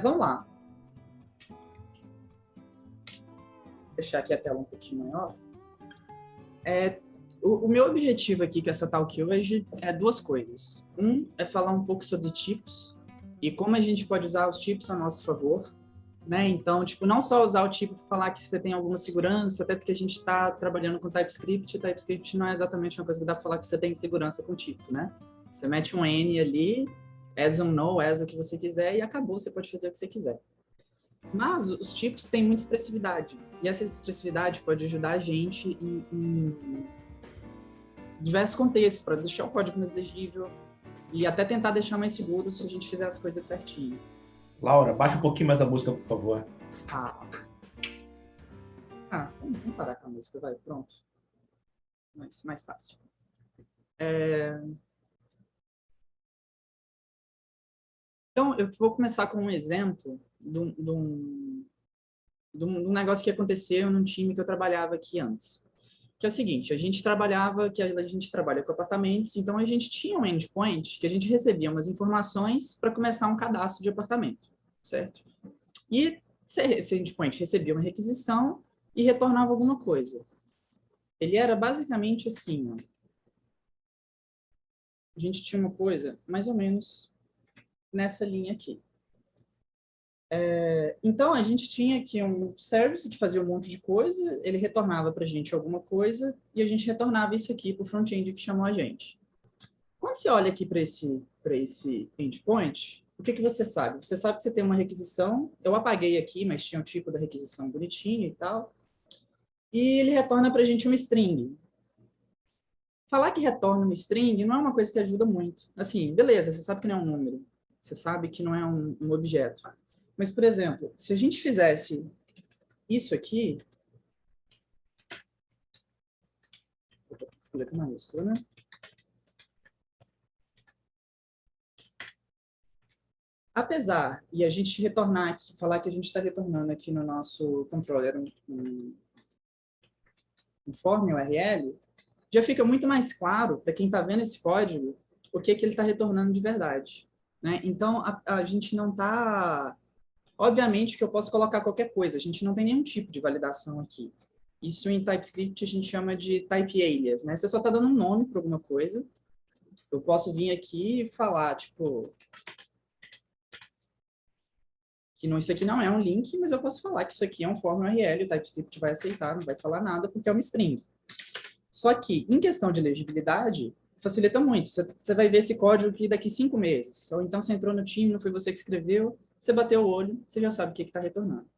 Vamos lá. Vou deixar aqui a tela um pouquinho maior. O meu objetivo aqui com essa talk hoje é duas coisas. É falar um pouco sobre tipos e como a gente pode usar os tipos a nosso favor, né? Então, tipo, não só usar o tipo para falar que você tem alguma segurança, até porque a gente está trabalhando com TypeScript, e TypeScript não é exatamente uma coisa que dá para falar que você tem segurança com tipo, né? Você mete um N ali, as um no, as o que você quiser e acabou, você pode fazer o que você quiser. Mas os tipos têm muita expressividade, e essa expressividade pode ajudar a gente em diversos contextos, para deixar o código mais legível e até tentar deixar mais seguro se a gente fizer as coisas certinho. Laura, baixa um pouquinho mais a música, por favor. Vamos parar com a música, vai, pronto. Mais fácil. Então, eu vou começar com um exemplo de um negócio que aconteceu num time que eu trabalhava aqui antes. Que é o seguinte, a gente trabalha com apartamentos, então a gente tinha um endpoint que a gente recebia umas informações para começar um cadastro de apartamento, certo? E esse endpoint recebia uma requisição e retornava alguma coisa. Ele era basicamente assim, ó. A gente tinha uma coisa mais ou menos nessa linha aqui. Então, a gente tinha aqui um service que fazia um monte de coisa, ele retornava para a gente alguma coisa, e a gente retornava isso aqui para o front-end que chamou a gente. Quando você olha aqui para esse endpoint, o que você sabe? Você sabe que você tem uma requisição, eu apaguei aqui, mas tinha o tipo da requisição bonitinho e tal, e ele retorna para a gente uma string. Falar que retorna uma string não é uma coisa que ajuda muito. Assim, beleza, você sabe que não é um número, você sabe que não é um objeto. Mas, por exemplo, se a gente fizesse isso aqui, letra maiúscula, né? Apesar, e a gente retornar aqui, falar que a gente está retornando aqui no nosso controller um form URL, já fica muito mais claro para quem está vendo esse código o que ele está retornando de verdade, né? Então, a gente não está... Obviamente que eu posso colocar qualquer coisa, a gente não tem nenhum tipo de validação aqui. Isso em TypeScript a gente chama de type alias, né? Você só está dando um nome para alguma coisa. Eu posso vir aqui e falar, tipo, que não, isso aqui não é um link, mas eu posso falar que isso aqui é um form URL, o TypeScript vai aceitar, não vai falar nada, porque é uma string. Só que, em questão de legibilidade, facilita muito. Você vai ver esse código aqui daqui 5 meses. Ou então você entrou no time, não foi você que escreveu, você bateu o olho, você já sabe o que está retornando.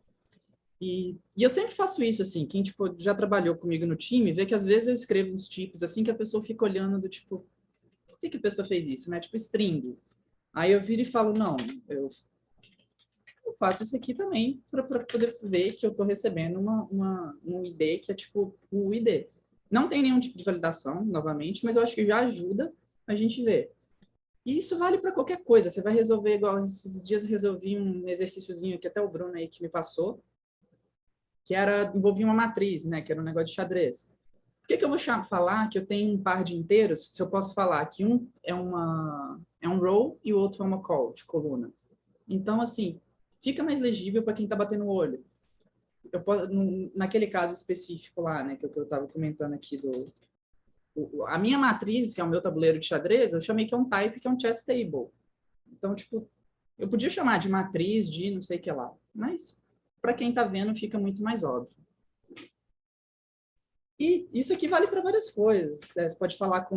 E eu sempre faço isso, assim, quem tipo, já trabalhou comigo no time, vê que às vezes eu escrevo uns tipos assim que a pessoa fica olhando do tipo, por que a pessoa fez isso, né? Tipo, string. Aí eu viro e falo, não, eu faço isso aqui também para poder ver que eu estou recebendo um ID que é tipo o ID. Não tem nenhum tipo de validação, novamente, mas eu acho que já ajuda a gente ver. E isso vale para qualquer coisa. Você vai resolver, igual esses dias eu resolvi um exercíciozinho que até o Bruno aí que me passou, que envolvia uma matriz, né? Que era um negócio de xadrez. Por que eu vou falar que eu tenho um par de inteiros se eu posso falar que um é um row e o outro é uma coluna? Então, assim, fica mais legível para quem está batendo o olho. Naquele caso específico lá, né, que eu estava comentando aqui a minha matriz, que é o meu tabuleiro de xadrez, eu chamei que é um type, que é um chess table. Então, tipo, eu podia chamar de matriz de não sei o que lá, mas para quem está vendo fica muito mais óbvio. E isso aqui vale para várias coisas. Você pode falar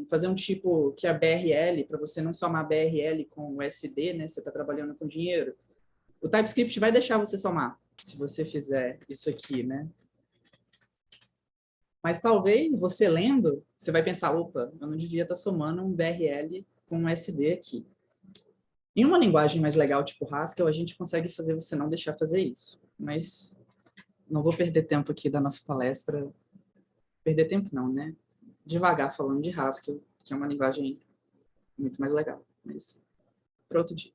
fazer um tipo que é BRL, para você não somar BRL com USD, né? Você está trabalhando com dinheiro. O TypeScript vai deixar você somar, se você fizer isso aqui, né? Mas talvez você lendo, você vai pensar, opa, eu não devia estar somando um BRL com um SD aqui. Em uma linguagem mais legal, tipo Haskell, a gente consegue fazer você não deixar fazer isso. Mas não vou perder tempo aqui da nossa palestra. Perder tempo não, né? Devagar falando de Haskell, que é uma linguagem muito mais legal. Mas para outro dia.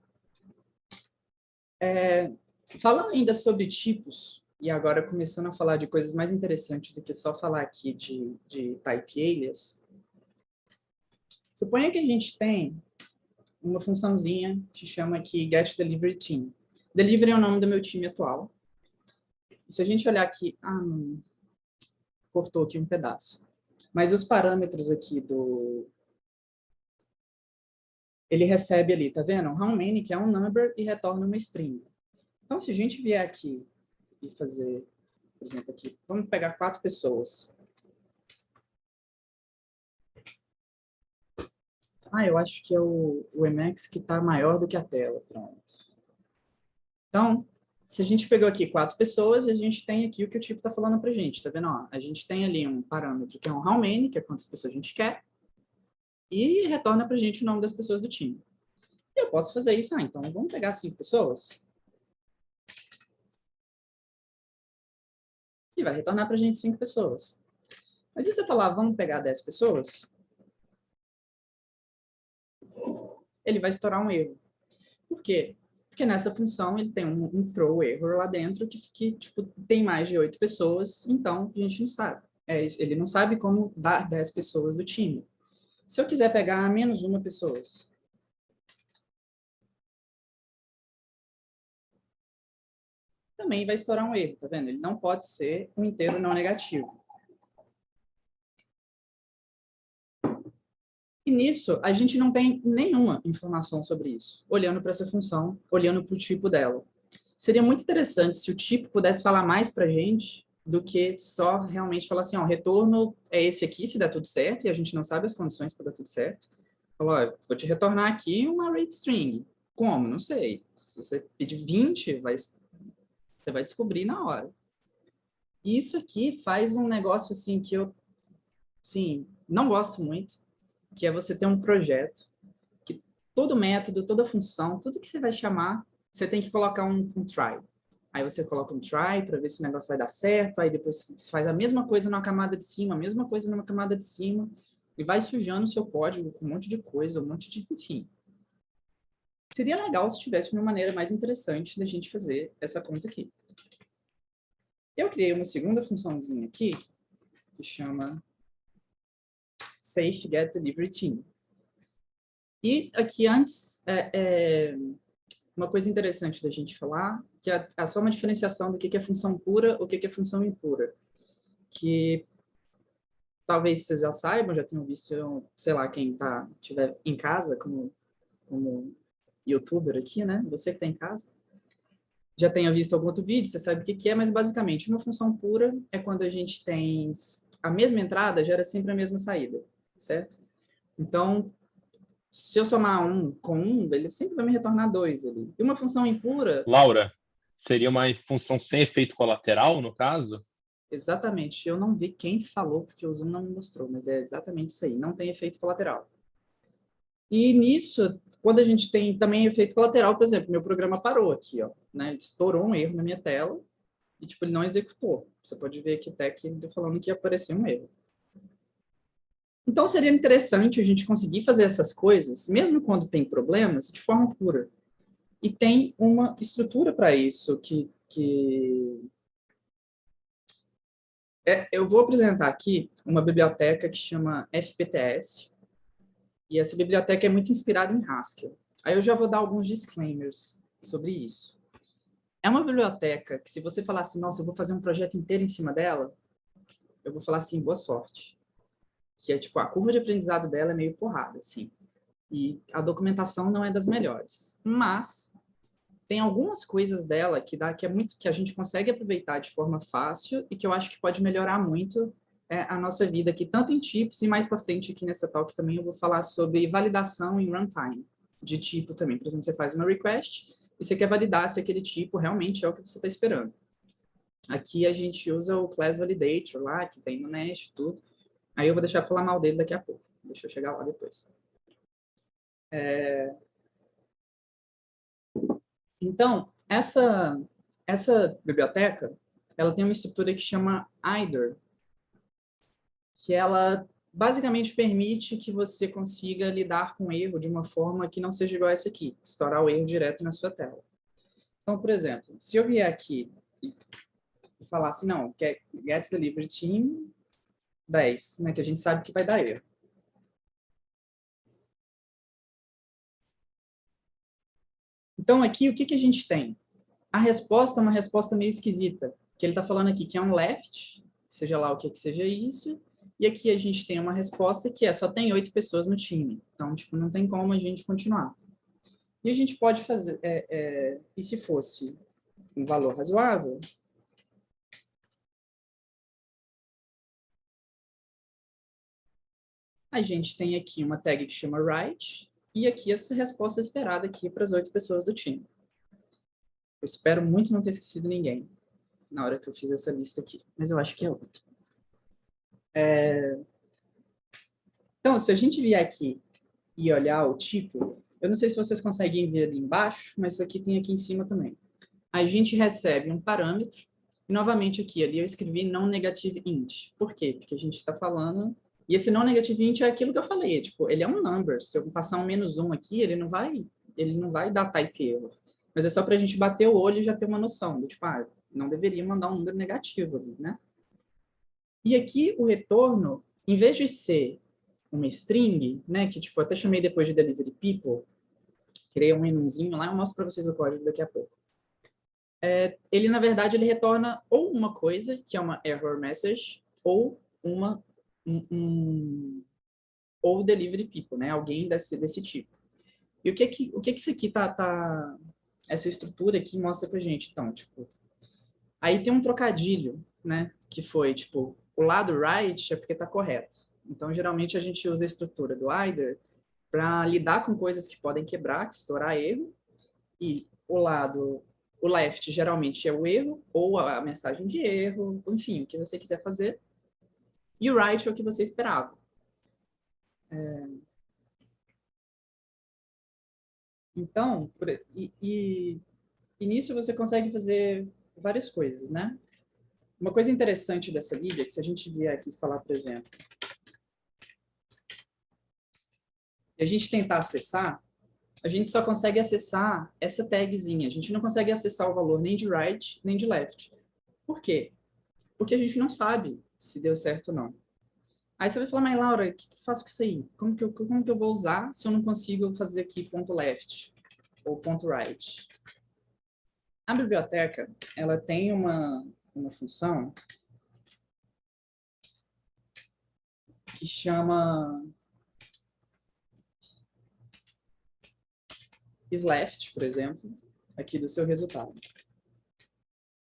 Falando ainda sobre tipos, e agora começando a falar de coisas mais interessantes do que só falar aqui de type alias, suponha que a gente tem uma funçãozinha que chama aqui getDeliveryTeam. Delivery é o nome do meu time atual. Se a gente olhar aqui... não. Cortou aqui um pedaço. Mas os parâmetros aqui do... Ele recebe ali, tá vendo? How many, que é um number, e retorna uma string. Então, se a gente vier aqui e fazer, por exemplo, aqui, vamos pegar 4 pessoas. Eu acho que é o Emacs que está maior do que a tela. Pronto. Então, se a gente pegou aqui 4 pessoas, a gente tem aqui o que o tipo está falando para a gente, tá vendo? Ó, a gente tem ali um parâmetro que é um how many, que é quantas pessoas a gente quer, e retorna para a gente o nome das pessoas do time. E eu posso fazer isso, então vamos pegar 5 pessoas. E vai retornar para a gente 5 pessoas. Mas e se eu falar, vamos pegar 10 pessoas? Ele vai estourar um erro. Por quê? Porque nessa função ele tem um throw error lá dentro que tipo, tem mais de 8 pessoas, então a gente não sabe. Ele não sabe como dar 10 pessoas do time. Se eu quiser pegar menos uma pessoa, também vai estourar um erro, tá vendo? Ele não pode ser um inteiro não negativo. E nisso, a gente não tem nenhuma informação sobre isso, olhando para essa função, olhando para o tipo dela. Seria muito interessante se o tipo pudesse falar mais para a gente do que só realmente falar assim, ó, o retorno é esse aqui, se der tudo certo, e a gente não sabe as condições para dar tudo certo. Falou, vou te retornar aqui uma rate string. Como? Não sei. Se você pedir 20, você vai descobrir na hora. E isso aqui faz um negócio assim que eu, sim, não gosto muito, que é você ter um projeto que todo método, toda função, tudo que você vai chamar, você tem que colocar um try. Aí você coloca um try para ver se o negócio vai dar certo, aí depois você faz a mesma coisa numa camada de cima, a mesma coisa numa camada de cima, e vai sujando o seu código com um monte de coisa, um monte de... Enfim. Seria legal se tivesse uma maneira mais interessante da gente fazer essa conta aqui. Eu criei uma segunda funçãozinha aqui, que chama safe get delivery team. E aqui antes, uma coisa interessante da gente falar, que é só uma diferenciação do que é função pura, o que é função impura. Que talvez vocês já saibam, já tenham visto, sei lá, quem estiver em casa, como youtuber aqui, né? Você que está em casa, já tenha visto algum outro vídeo, você sabe o que é, mas basicamente uma função pura é quando a gente tem a mesma entrada, gera sempre a mesma saída, certo? Então, se eu somar 1 com 1, ele sempre vai me retornar 2 ali. E uma função impura... Laura, seria uma função sem efeito colateral, no caso? Exatamente. Eu não vi quem falou, porque o Zoom não me mostrou, mas é exatamente isso aí. Não tem efeito colateral. E nisso, quando a gente tem também efeito colateral, por exemplo, meu programa parou aqui, ó, né? Estourou um erro na minha tela e, tipo, ele não executou. Você pode ver aqui até que ele tá falando que ia aparecer um erro. Então, seria interessante a gente conseguir fazer essas coisas, mesmo quando tem problemas, de forma pura. E tem uma estrutura para isso eu vou apresentar aqui uma biblioteca que chama FPTS, e essa biblioteca é muito inspirada em Haskell. Aí eu já vou dar alguns disclaimers sobre isso. É uma biblioteca que, se você falar assim, nossa, eu vou fazer um projeto inteiro em cima dela, eu vou falar assim, boa sorte. Que é tipo, a curva de aprendizado dela é meio porrada, assim. E a documentação não é das melhores. Mas tem algumas coisas dela que a gente consegue aproveitar de forma fácil e que eu acho que pode melhorar muito a nossa vida aqui, tanto em tipos e mais para frente aqui nessa talk também eu vou falar sobre validação em runtime de tipo também. Por exemplo, você faz uma request e você quer validar se aquele tipo realmente é o que você está esperando. Aqui a gente usa o Class Validator lá, que tem no Nest, tudo. Aí eu vou deixar falar mal dele daqui a pouco. Deixa eu chegar lá depois. Então, essa biblioteca, ela tem uma estrutura que chama IDOR, que ela basicamente permite que você consiga lidar com o erro de uma forma que não seja igual a essa aqui, estourar o erro direto na sua tela. Então, por exemplo, se eu vier aqui e falar assim, não, que é get delivery team 10, né, que a gente sabe que vai dar erro. Então, aqui, o que a gente tem? A resposta é uma resposta meio esquisita, que ele está falando aqui que é um left, seja lá o que seja isso, e aqui a gente tem uma resposta que é só tem 8 pessoas no time. Então, tipo, não tem como a gente continuar. E a gente pode fazer... e se fosse um valor razoável, a gente tem aqui uma tag que chama right, e aqui essa resposta esperada aqui para as 8 pessoas do time. Eu espero muito não ter esquecido ninguém na hora que eu fiz essa lista aqui, mas eu acho que é outro. Então, se a gente vier aqui e olhar o tipo, eu não sei se vocês conseguem ver ali embaixo, mas isso aqui tem aqui em cima também. A gente recebe um parâmetro, e novamente aqui, ali eu escrevi não negative int. Por quê? Porque a gente está falando... E esse não negative int é aquilo que eu falei, tipo, ele é um number. Se eu passar um -1 aqui, ele não vai dar type error. Mas é só para a gente bater o olho e já ter uma noção, do tipo, não deveria mandar um número negativo ali, né? E aqui o retorno, em vez de ser uma string, né, que tipo, eu até chamei depois de delivery people, criei um enumzinho lá, eu mostro para vocês o código daqui a pouco. Ele, na verdade, ele retorna ou uma coisa, que é uma error message, ou ou delivery people, né, alguém desse tipo. E o que isso aqui essa estrutura aqui mostra pra gente? Então, tipo, aí tem um trocadilho, né, que foi, tipo, o lado right é porque tá correto. Então, geralmente, a gente usa a estrutura do either para lidar com coisas que podem quebrar, que estourar erro, e o left geralmente é o erro, ou a mensagem de erro, enfim, o que você quiser fazer, e o right é o que você esperava. Então, e nisso você consegue fazer várias coisas, né? Uma coisa interessante dessa lib é que se a gente vier aqui falar, por exemplo, e a gente tentar acessar, a gente só consegue acessar essa tagzinha. A gente não consegue acessar o valor nem de right, nem de left. Por quê? Porque a gente não sabe se deu certo ou não. Aí você vai falar, mas Laura, o que eu faço com isso aí? Como que eu vou usar se eu não consigo fazer aqui ponto .left ou ponto .right? A biblioteca, ela tem uma função que chama isLeft, por exemplo, aqui do seu resultado.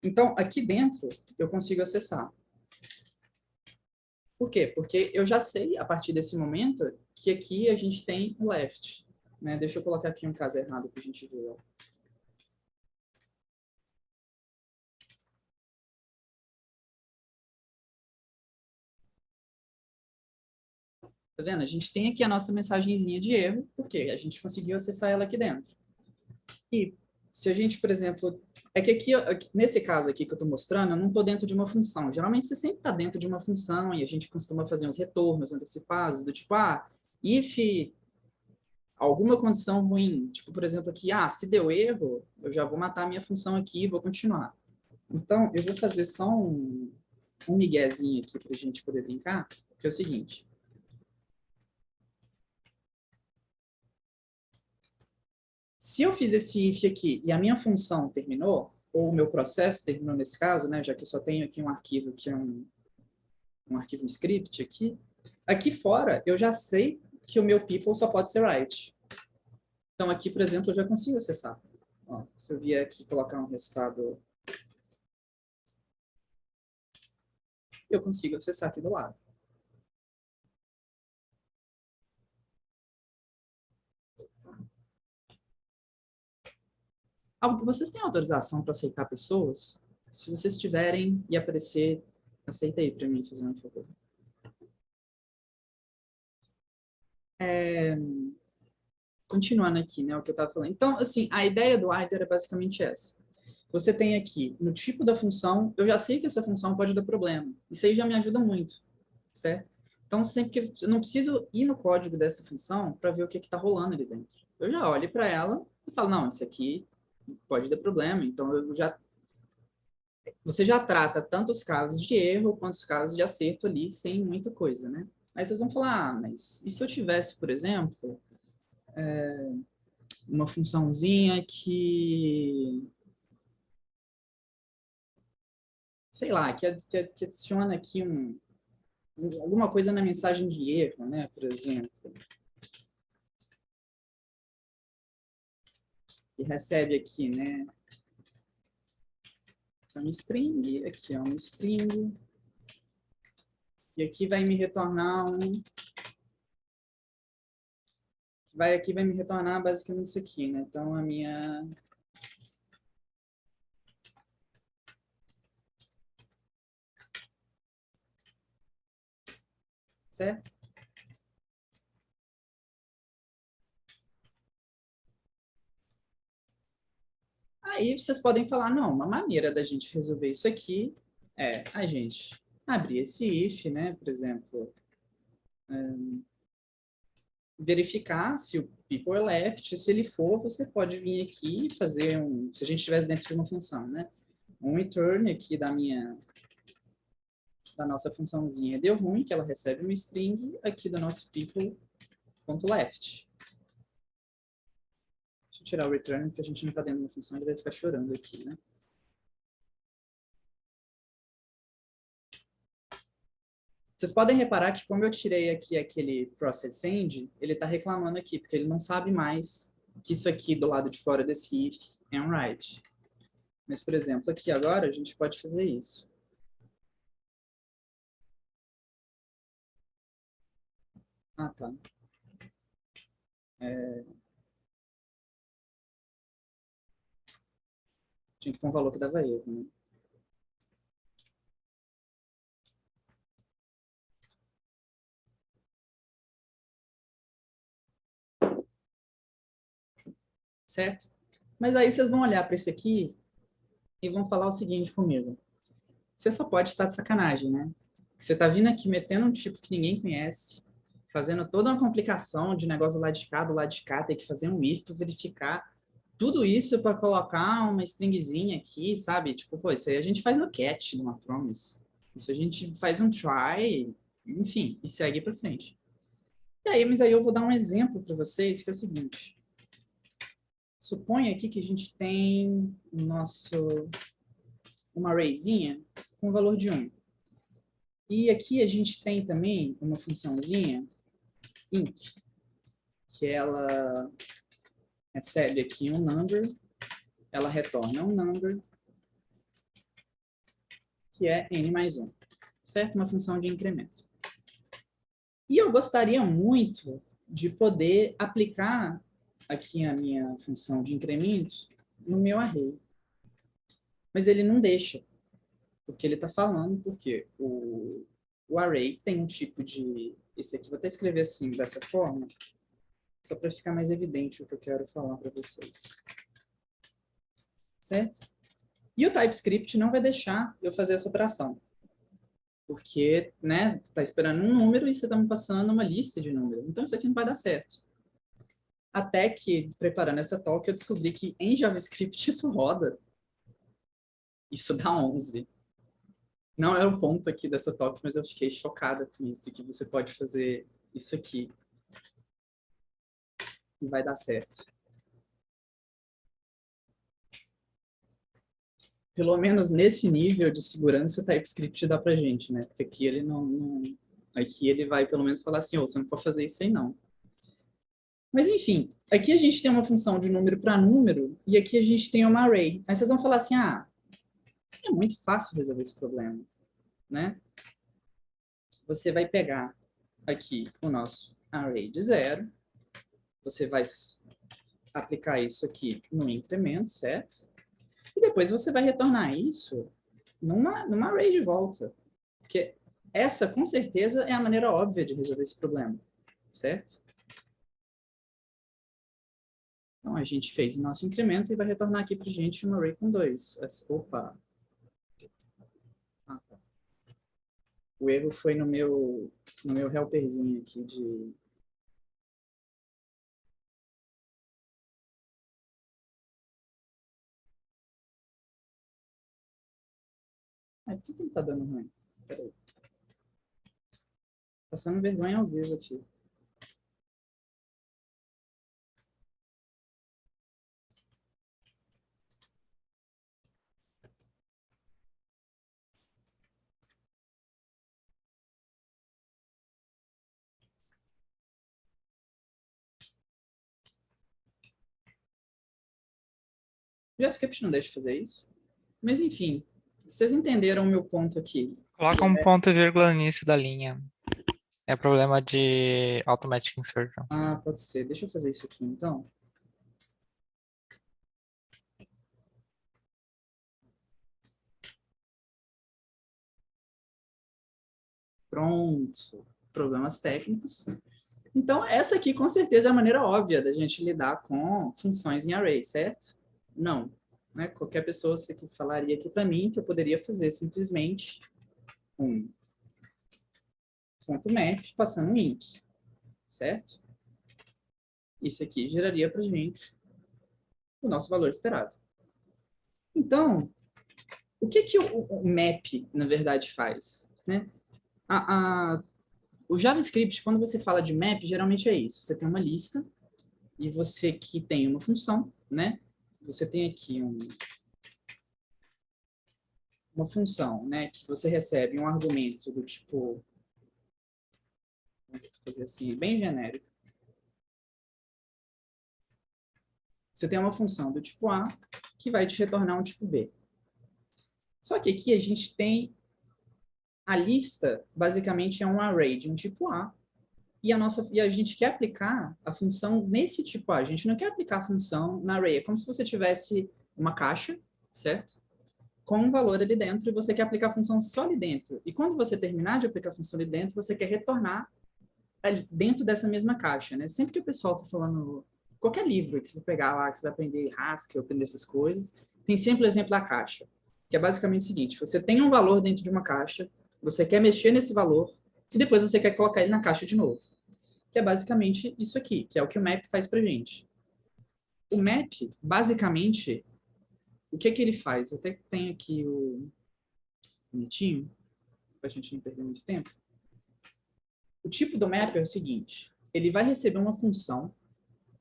Então, aqui dentro, eu consigo acessar. Por quê? Porque eu já sei, a partir desse momento, que aqui a gente tem o left. Né? Deixa eu colocar aqui um caso errado para a gente ver. Tá vendo? A gente tem aqui a nossa mensagenzinha de erro, porque a gente conseguiu acessar ela aqui dentro. E se a gente, por exemplo... É que aqui, nesse caso aqui que eu estou mostrando, eu não estou dentro de uma função. Geralmente você sempre está dentro de uma função e a gente costuma fazer uns retornos antecipados, do tipo, if alguma condição ruim, tipo, por exemplo, aqui, se deu erro, eu já vou matar a minha função aqui e vou continuar. Então, eu vou fazer só um miguezinho aqui para a gente poder brincar, que é o seguinte. Se eu fiz esse if aqui e a minha função terminou, ou o meu processo terminou nesse caso, né, já que eu só tenho aqui um arquivo que é um arquivo script aqui fora eu já sei que o meu people só pode ser write. Então aqui, por exemplo, eu já consigo acessar. Ó, se eu vier aqui colocar um resultado, eu consigo acessar aqui do lado. Vocês têm autorização para aceitar pessoas? Se vocês tiverem e aparecer, aceita aí para mim, fazendo um favor. Continuando aqui, né, o que eu estava falando. Então, assim, a ideia do either é basicamente essa. Você tem aqui, no tipo da função, eu já sei que essa função pode dar problema. Isso aí já me ajuda muito, certo? Então, sempre que eu não preciso ir no código dessa função para ver o que está rolando ali dentro. Eu já olho para ela e falo, não, isso aqui pode dar problema. Então, você já trata tanto os casos de erro quanto os casos de acerto ali sem muita coisa, né? Aí vocês vão falar, mas e se eu tivesse, por exemplo, uma funçãozinha que sei lá, que adiciona aqui alguma coisa na mensagem de erro, né? Por exemplo. E recebe aqui, né? É um string, aqui é um string. E aqui vai me retornar aqui vai me retornar basicamente isso aqui, né? Então, a minha... Certo? Aí vocês podem falar, não, uma maneira da gente resolver isso aqui é a gente abrir esse if, né? Por exemplo, verificar se o people é left, se ele for, você pode vir aqui e fazer se a gente estivesse dentro de uma função, né? Um return aqui da nossa funçãozinha deu ruim, que ela recebe uma string aqui do nosso people.left. Deixa eu tirar o return, porque a gente não está dentro de uma função, ele vai ficar chorando aqui, né? Vocês podem reparar que como eu tirei aqui aquele process end, ele está reclamando aqui, porque ele não sabe mais que isso aqui do lado de fora desse if é um write. Mas, por exemplo, aqui agora a gente pode fazer isso. Ah, tá. Tinha que pôr um valor que dava erro, né? Certo? Mas aí vocês vão olhar para esse aqui e vão falar o seguinte comigo. Você só pode estar de sacanagem, né? Você está vindo aqui metendo um tipo que ninguém conhece, fazendo toda uma complicação de negócio lá de cá, do lado de cá, ter que fazer um if para verificar tudo isso para colocar uma stringzinha aqui, sabe? Tipo, pô, isso aí a gente faz no catch, numa promise. Isso a gente faz um try, enfim, e segue para frente. E aí, mas aí eu vou dar um exemplo para vocês, que é o seguinte. Suponha aqui que a gente tem uma arrayzinha com valor de 1. E aqui a gente tem também uma funçãozinha, int, que ela recebe aqui um number, ela retorna um number, que é n mais 1, certo? Uma função de incremento. E eu gostaria muito de poder aplicar aqui a minha função de incremento no meu array. Mas ele não deixa, porque ele está falando porque o array tem um tipo de... Esse aqui, vou até escrever assim, dessa forma, só para ficar mais evidente o que eu quero falar para vocês. Certo? E o TypeScript não vai deixar eu fazer essa operação. Porque, né, tá esperando um número e você está me passando uma lista de números. Então, isso aqui não vai dar certo. Até que, preparando essa talk, eu descobri que em JavaScript isso roda. Isso dá 11. Não é o ponto aqui dessa talk, mas eu fiquei chocada com isso, que você pode fazer isso aqui e vai dar certo. Pelo menos nesse nível de segurança, o TypeScript dá pra gente, né? Porque aqui ele aqui ele vai pelo menos falar assim, oh, você não pode fazer isso aí não. Mas enfim, aqui a gente tem uma função de número para número e aqui a gente tem uma array. Aí vocês vão falar assim, ah, é muito fácil resolver esse problema, né? Você vai pegar aqui o nosso array de 0, você vai aplicar isso aqui no incremento, certo? E depois você vai retornar isso numa array de volta. Porque essa, com certeza, é a maneira óbvia de resolver esse problema, certo? Então, a gente fez o nosso incremento e vai retornar aqui para a gente uma array com 2. Opa! Ah, tá. O erro foi no meu helperzinho aqui de... Ah, por que ele tá dando ruim? Peraí. Passando vergonha ao vivo aqui. O JavaScript não deixa de fazer isso. Mas, enfim, vocês entenderam o meu ponto aqui. Coloca um ponto e vírgula no início da linha. É problema de automatic insertion. Ah, pode ser. Deixa eu fazer isso aqui, então. Pronto. Problemas técnicos. Então, essa aqui, com certeza, é a maneira óbvia da gente lidar com funções em array, certo? Não. Né? Qualquer pessoa que falaria aqui para mim que eu poderia fazer simplesmente um ponto .map passando um int, certo? Isso aqui geraria para a gente o nosso valor esperado. Então, o que o map, na verdade, faz? Né? O JavaScript, quando você fala de map, geralmente é isso. Você tem uma lista e você que tem uma função, né? Você tem aqui uma função, né? Que você recebe um argumento do tipo... Vou fazer assim, bem genérico. Você tem uma função do tipo A que vai te retornar um tipo B. Só que aqui a gente tem a lista, basicamente é um array de um tipo A, e a gente quer aplicar a função nesse tipo A. A gente não quer aplicar a função na array. É como se você tivesse uma caixa, certo? Com um valor ali dentro, e você quer aplicar a função só ali dentro. E quando você terminar de aplicar a função ali dentro, você quer retornar ali dentro dessa mesma caixa, né? Sempre que o pessoal está falando... Qualquer livro que você vai pegar lá, que você vai aprender Haskell, aprender essas coisas, tem sempre o exemplo da caixa, que é basicamente o seguinte: você tem um valor dentro de uma caixa, você quer mexer nesse valor, e depois você quer colocar ele na caixa de novo. Que é basicamente isso aqui, que é o que o map faz pra gente. O map, basicamente, o que ele faz? Eu até tenho aqui o bonitinho, pra gente não perder muito tempo. O tipo do map é o seguinte: ele vai receber uma função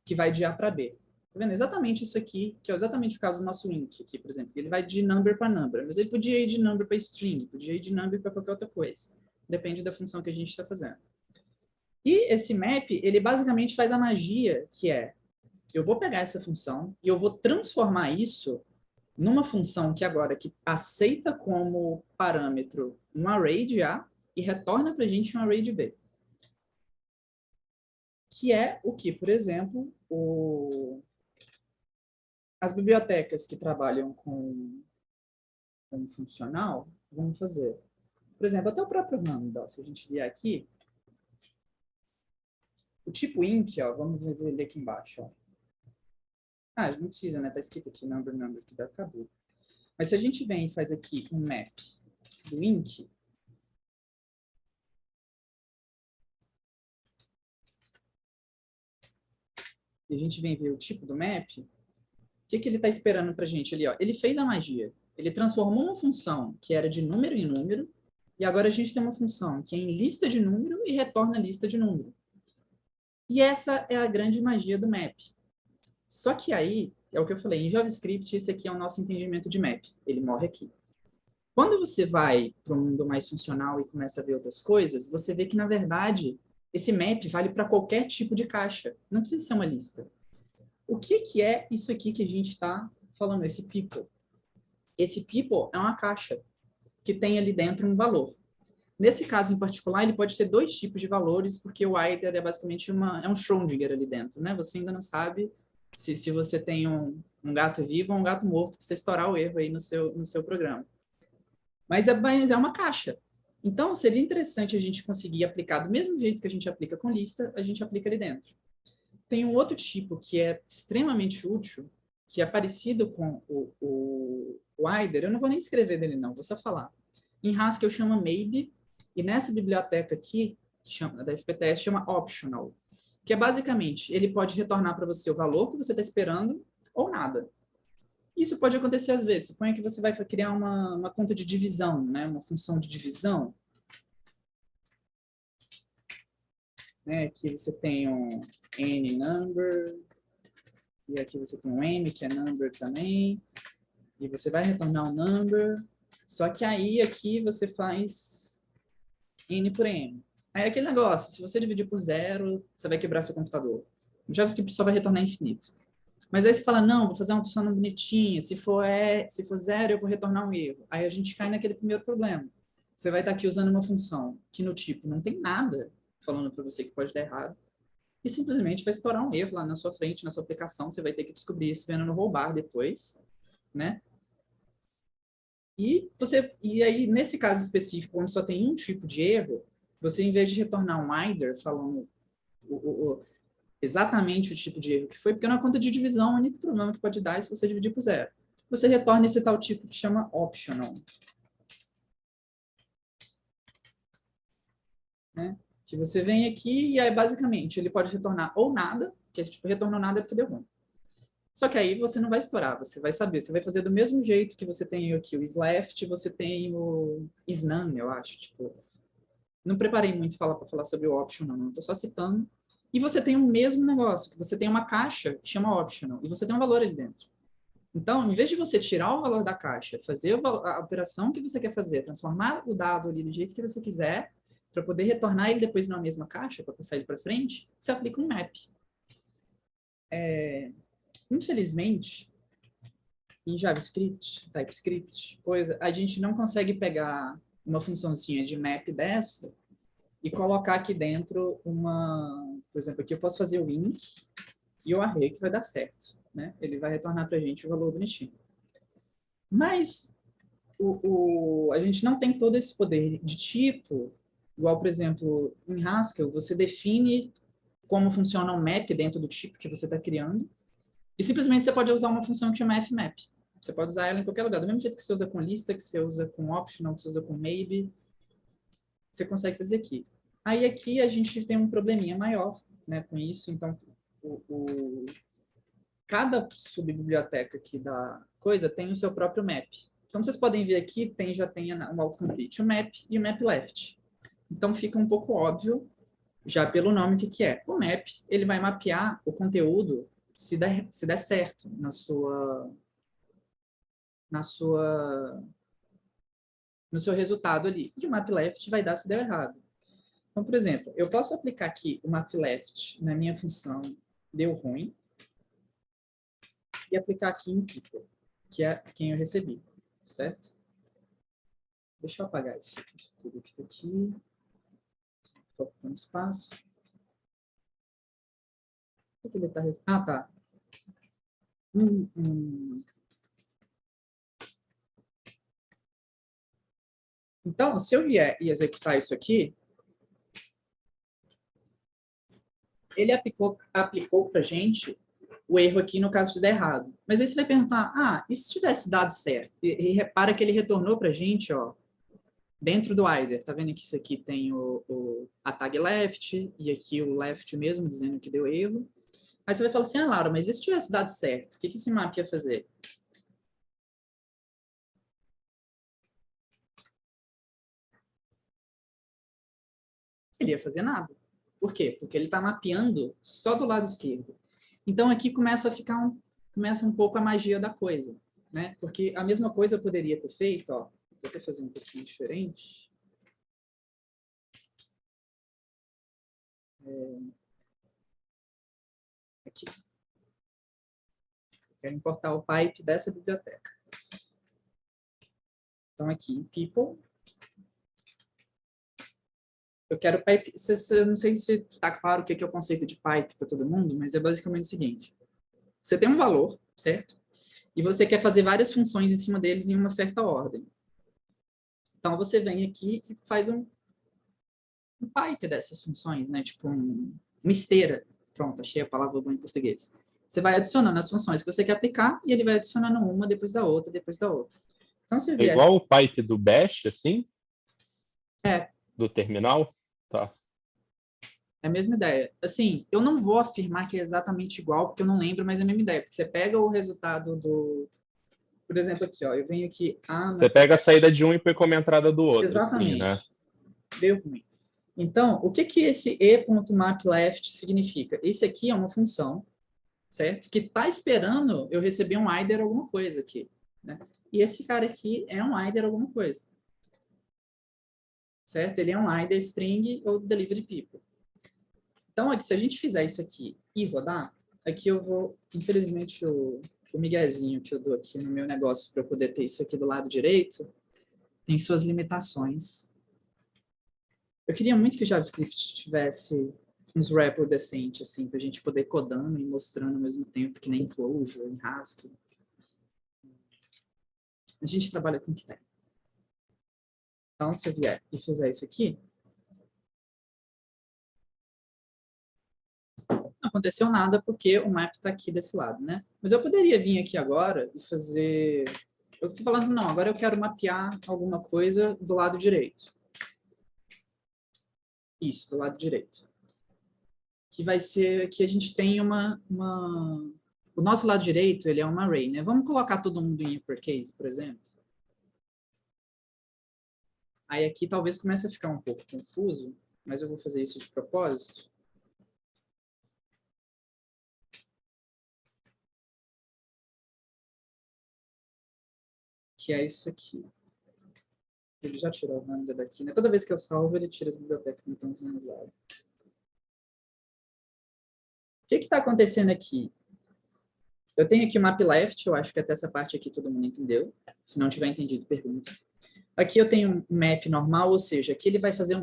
que vai de A para B. Tá vendo? Exatamente isso aqui, que é exatamente o caso do nosso int aqui, por exemplo. Ele vai de number para number, mas ele podia ir de number para string, podia ir de number para qualquer outra coisa. Depende da função que a gente está fazendo. E esse map, ele basicamente faz a magia, que é, eu vou pegar essa função e eu vou transformar isso numa função que agora que aceita como parâmetro um array de A e retorna para a gente um array de B. Que é o que, por exemplo, as bibliotecas que trabalham com funcional vão fazer. Por exemplo, até o próprio Lambda, se a gente vier aqui, o tipo int, ó, vamos ver ele aqui embaixo. Ó. Ah, não precisa, né? Tá escrito aqui number, que deve caber. Mas se a gente vem e faz aqui um map do int, e a gente vem ver o tipo do map, o que ele está esperando para a gente ali? Ó? Ele fez a magia. Ele transformou uma função que era de número em número, e agora a gente tem uma função que é em lista de número e retorna lista de número. E essa é a grande magia do map. Só que aí, é o que eu falei, em JavaScript, esse aqui é o nosso entendimento de map. Ele morre aqui. Quando você vai para um mundo mais funcional e começa a ver outras coisas, você vê que, na verdade, esse map vale para qualquer tipo de caixa. Não precisa ser uma lista. O que é isso aqui que a gente está falando, esse people? Esse people é uma caixa que tem ali dentro um valor. Nesse caso em particular, ele pode ter dois tipos de valores, porque o either é basicamente um Schrödinger ali dentro, né? Você ainda não sabe se você tem um gato vivo ou um gato morto, para você estourar o erro aí no seu programa. Mas é uma caixa. Então, seria interessante a gente conseguir aplicar do mesmo jeito que a gente aplica com lista, a gente aplica ali dentro. Tem um outro tipo que é extremamente útil, que é parecido com o either. Eu não vou nem escrever dele, não, vou só falar. Em Haskell chama maybe, e nessa biblioteca aqui, da FPTS, chama optional, que é basicamente, ele pode retornar para você o valor que você está esperando ou nada. Isso pode acontecer às vezes. Suponha que você vai criar uma conta de divisão, né? Uma função de divisão. Né? Aqui você tem um n number, e aqui você tem um m, que é number também, e você vai retornar um number, só que aí aqui você faz n por m. Aí é aquele negócio, se você dividir por zero, você vai quebrar seu computador. O JavaScript só vai retornar infinito. Mas aí você fala, não, vou fazer uma função bonitinha, se for 0, eu vou retornar um erro. Aí a gente cai naquele primeiro problema. Você vai estar aqui usando uma função que no tipo não tem nada falando para você que pode dar errado, e simplesmente vai estourar um erro lá na sua frente, na sua aplicação, você vai ter que descobrir isso vendo no rollbar depois, né? E aí, nesse caso específico, onde só tem um tipo de erro, você, em vez de retornar um either, falando exatamente o tipo de erro que foi, porque na conta de divisão, o único problema que pode dar é se você dividir por 0. Você retorna esse tal tipo que chama optional. Né? Que você vem aqui e aí, basicamente, ele pode retornar ou nada, que é tipo, retornou nada porque deu ruim. Só que aí você não vai estourar, você vai saber, você vai fazer do mesmo jeito que você tem aqui o isleft, você tem o isnan, eu acho, tipo, não preparei muito para falar sobre o optional, não, estou só citando. E você tem o mesmo negócio, que você tem uma caixa que chama optional, e você tem um valor ali dentro. Então, em vez de você tirar o valor da caixa, fazer a operação que você quer fazer, transformar o dado ali do jeito que você quiser, para poder retornar ele depois na mesma caixa, para passar ele para frente, você aplica um map. Infelizmente, em JavaScript, TypeScript, a gente não consegue pegar uma funçãozinha de map dessa e colocar aqui dentro por exemplo, aqui eu posso fazer o int e o array que vai dar certo, né? Ele vai retornar para a gente o valor bonitinho. Mas a gente não tem todo esse poder de tipo, igual, por exemplo, em Haskell, você define como funciona o map dentro do tipo que você está criando, e simplesmente você pode usar uma função que chama fmap. Você pode usar ela em qualquer lugar, do mesmo jeito que você usa com lista, que você usa com optional, que você usa com maybe, você consegue fazer aqui. Aí aqui a gente tem um probleminha maior, né, com isso, então cada subbiblioteca aqui da coisa tem o seu próprio map. Como vocês podem ver aqui, já tem um autocomplete, o map e o map left. Então fica um pouco óbvio, já pelo nome, o que é. O map, ele vai mapear o conteúdo se der certo no seu resultado ali. E o map left vai dar se der errado. Então, por exemplo, eu posso aplicar aqui o map left na minha função deu ruim e aplicar aqui em people, que é quem eu recebi, certo? Deixa eu apagar isso tudo que está aqui. Estou ocupando espaço. O que ele está... Ah, tá. Então, se eu vier e executar isso aqui, ele aplicou para a gente o erro aqui no caso de dar errado. Mas aí você vai perguntar, e se tivesse dado certo? E repara que ele retornou para a gente, ó, dentro do either. Tá vendo que isso aqui tem a tag left, e aqui o left mesmo, dizendo que deu erro. Aí você vai falar assim, Laura, mas e se tivesse dado certo? O que esse map ia fazer? Ele ia fazer nada. Por quê? Porque ele está mapeando só do lado esquerdo. Então, aqui começa um pouco a magia da coisa, né? Porque a mesma coisa eu poderia ter feito, ó, vou até fazer um pouquinho diferente. Aqui. Quero importar o pipe dessa biblioteca. Então, aqui em people, eu quero pipe. Não sei se está claro o que é o conceito de pipe para todo mundo, mas é basicamente o seguinte: você tem um valor, certo? E você quer fazer várias funções em cima deles em uma certa ordem. Então, você vem aqui e faz um pipe dessas funções, né? Tipo uma esteira. Pronto, achei a palavra boa em português. Você vai adicionando as funções que você quer aplicar e ele vai adicionando uma depois da outra, depois da outra. Então, se eu É viesse... igual o pipe do bash, assim? É. Do terminal? Tá. É a mesma ideia. Assim, eu não vou afirmar que é exatamente igual, porque eu não lembro, mas é a mesma ideia. Porque você pega o resultado do... Por exemplo, aqui, ó, eu venho aqui... Você pega a saída de um e põe como entrada do outro. Exatamente. Assim, né? Deu ruim. Então, o que esse e.mapleft significa? Esse aqui é uma função, certo? Que está esperando eu receber um either alguma coisa aqui, né? E esse cara aqui é um either alguma coisa. Certo? Ele é um either string ou delivery people. Então, aqui, se a gente fizer isso aqui e rodar, Aqui eu vou, infelizmente, o miguezinho que eu dou aqui no meu negócio para eu poder ter isso aqui do lado direito, tem suas limitações. Eu queria muito que o JavaScript tivesse uns wrapper decente, assim, para a gente poder codando e mostrando ao mesmo tempo, que nem em Clojure, em Haskell. A gente trabalha com o que tem. Então, se eu vier e fizer isso aqui, não aconteceu nada porque o map está aqui desse lado, né? Mas eu poderia vir aqui agora e fazer... Eu estou falando, não, agora eu quero mapear alguma coisa do lado direito. Isso, do lado direito. Que vai ser que a gente tem O nosso lado direito, ele é uma array, né? Vamos colocar todo mundo em uppercase, por exemplo. Aí aqui talvez comece a ficar um pouco confuso, mas eu vou fazer isso de propósito. Que é isso aqui. Ele já tirou a lambda daqui, né? Toda vez que eu salvo, ele tira as bibliotecas que não estão sendo usadas. O que está acontecendo aqui? Eu tenho aqui o map left, eu acho que até essa parte aqui todo mundo entendeu. Se não tiver entendido, pergunta. Aqui eu tenho um map normal, ou seja, aqui ele vai fazer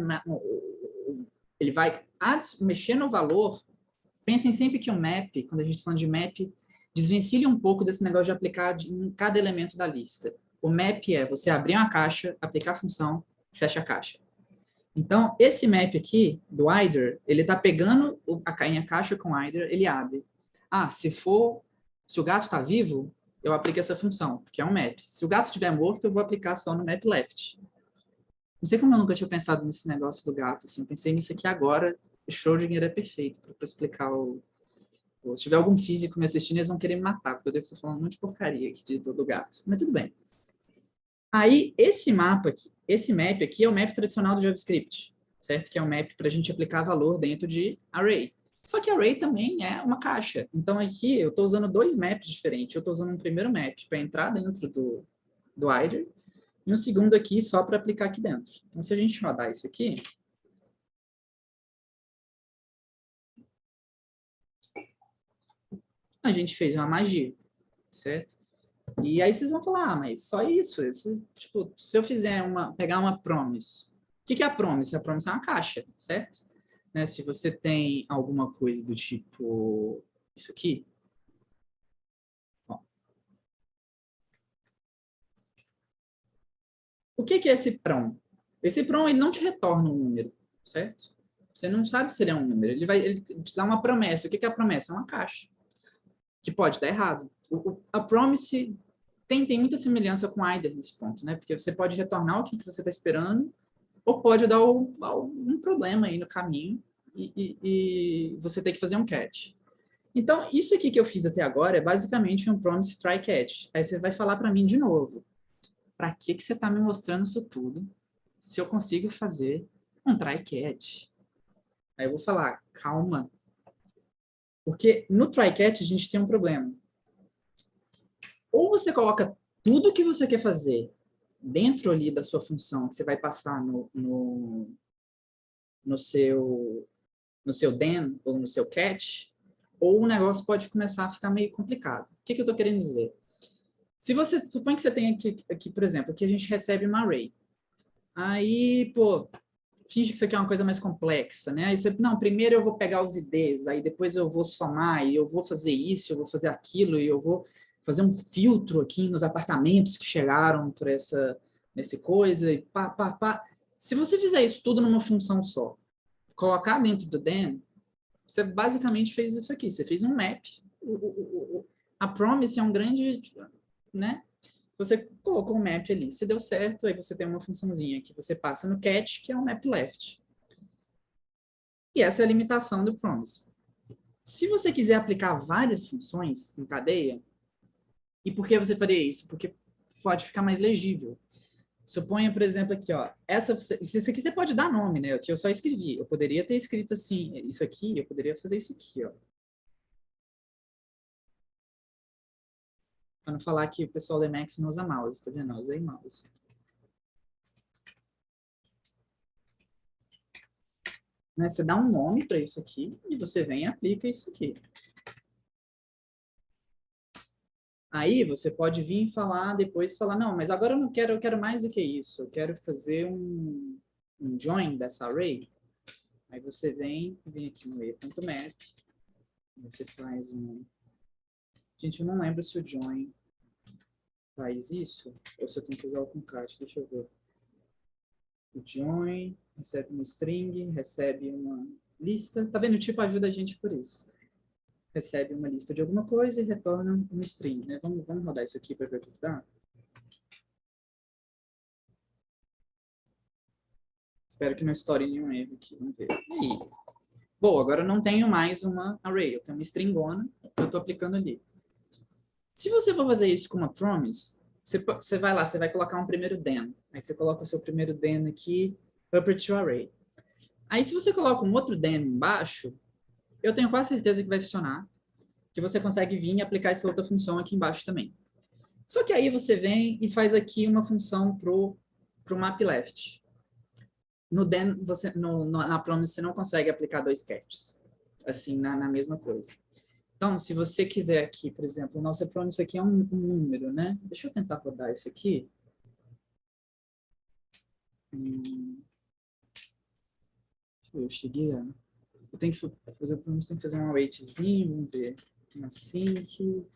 ele vai mexer no valor. Pensem sempre que o map, quando a gente está falando de map, desvencilhe um pouco desse negócio de aplicar em cada elemento da lista. O map é você abrir uma caixa, aplicar a função, fecha a caixa. Então, esse map aqui, do either, ele está pegando a caixa com either, ele abre. Ah, se o gato está vivo, eu aplico essa função, porque é um map. Se o gato estiver morto, eu vou aplicar só no map left. Não sei como eu nunca tinha pensado nesse negócio do gato, assim, eu pensei nisso aqui agora, o Schrödinger é perfeito para explicar se tiver algum físico me assistindo, eles vão querer me matar, porque eu devo estar falando muito de porcaria aqui do gato. Mas tudo bem. Aí, esse map aqui é o map tradicional do JavaScript, certo? Que é um map para a gente aplicar valor dentro de array. Só que array também é uma caixa. Então, aqui eu estou usando dois maps diferentes. Eu estou usando um primeiro map para entrar dentro do either e um segundo aqui só para aplicar aqui dentro. Então, se a gente rodar isso aqui, a gente fez uma magia, certo? E aí vocês vão falar, ah, mas só isso? Tipo, se eu pegar uma promise, o que é a promise? A promise é uma caixa, certo? Né? Se você tem alguma coisa do tipo isso aqui, ó. O que é esse prom? Esse prom, ele não te retorna um número, certo? Você não sabe se ele é um número. Ele te dá uma promessa. O que é a promessa? É uma caixa, que pode dar errado. A promise tem muita semelhança com either nesse ponto, né? Porque você pode retornar o que você está esperando, ou pode dar um problema aí no caminho e você ter que fazer um catch. Então, isso aqui que eu fiz até agora é basicamente um promise try catch. Aí você vai falar para mim de novo, para que você está me mostrando isso tudo se eu consigo fazer um try catch? Aí eu vou falar, calma, porque no try catch a gente tem um problema. Ou você coloca tudo que você quer fazer dentro ali da sua função, que você vai passar no seu den ou no seu catch, ou o negócio pode começar a ficar meio complicado. O que eu estou querendo dizer? Se você supõe que você tem aqui, por exemplo, aqui a gente recebe uma array. Aí, pô, finge que isso aqui é uma coisa mais complexa, né? Aí você, não, primeiro eu vou pegar os IDs, aí depois eu vou somar, e eu vou fazer isso, eu vou fazer aquilo, e eu vou fazer um filtro aqui nos apartamentos que chegaram por nesse coisa, e pá, pá, pá. Se você fizer isso tudo numa função só, colocar dentro do den, você basicamente fez isso aqui. Você fez um map. A promise é um grande, né? Você colocou um map ali, se deu certo, aí você tem uma funçãozinha que você passa no catch, que é um map left. E essa é a limitação do promise. Se você quiser aplicar várias funções em cadeia, e por que você faria isso? Porque pode ficar mais legível. Suponha, por exemplo, aqui, ó, isso aqui você pode dar nome, né? Que eu só escrevi. Eu poderia ter escrito assim, isso aqui, eu poderia fazer isso aqui, ó. Para não falar que o pessoal do Emacs não usa mouse, tá vendo? Eu usei mouse. Né? Você dá um nome para isso aqui e você vem e aplica isso aqui. Aí você pode vir e falar depois, falar, não, mas agora eu não quero, eu quero mais do que isso. Eu quero fazer um join dessa array. Aí você vem aqui no e.map, você faz um... Gente, eu não lembro se o join faz isso, ou se eu tenho que usar o concat, deixa eu ver. O join recebe uma string, recebe uma lista. Tá vendo? O tipo ajuda a gente por isso. Recebe uma lista de alguma coisa e retorna um string, né? Vamos rodar isso aqui para ver o que dá. Espero que não estoure nenhum erro aqui. Vamos ver. E aí? Bom, agora eu não tenho mais uma array. Eu tenho uma stringona que eu estou aplicando ali. Se você for fazer isso com uma promise, você vai lá, você vai colocar um primeiro den. Aí você coloca o seu primeiro den aqui, upper to array. Aí se você coloca um outro den embaixo, eu tenho quase certeza que vai funcionar, que você consegue vir e aplicar essa outra função aqui embaixo também. Só que aí você vem e faz aqui uma função pro map left. No den, na promise, você não consegue aplicar dois catches, assim, na mesma coisa. Então, se você quiser aqui, por exemplo, nossa promise aqui é um número, né? Deixa eu tentar rodar isso aqui. Eu cheguei a... Eu tenho que fazer o promise, tem que fazer um awaitzinho, vamos ver. Uma sync.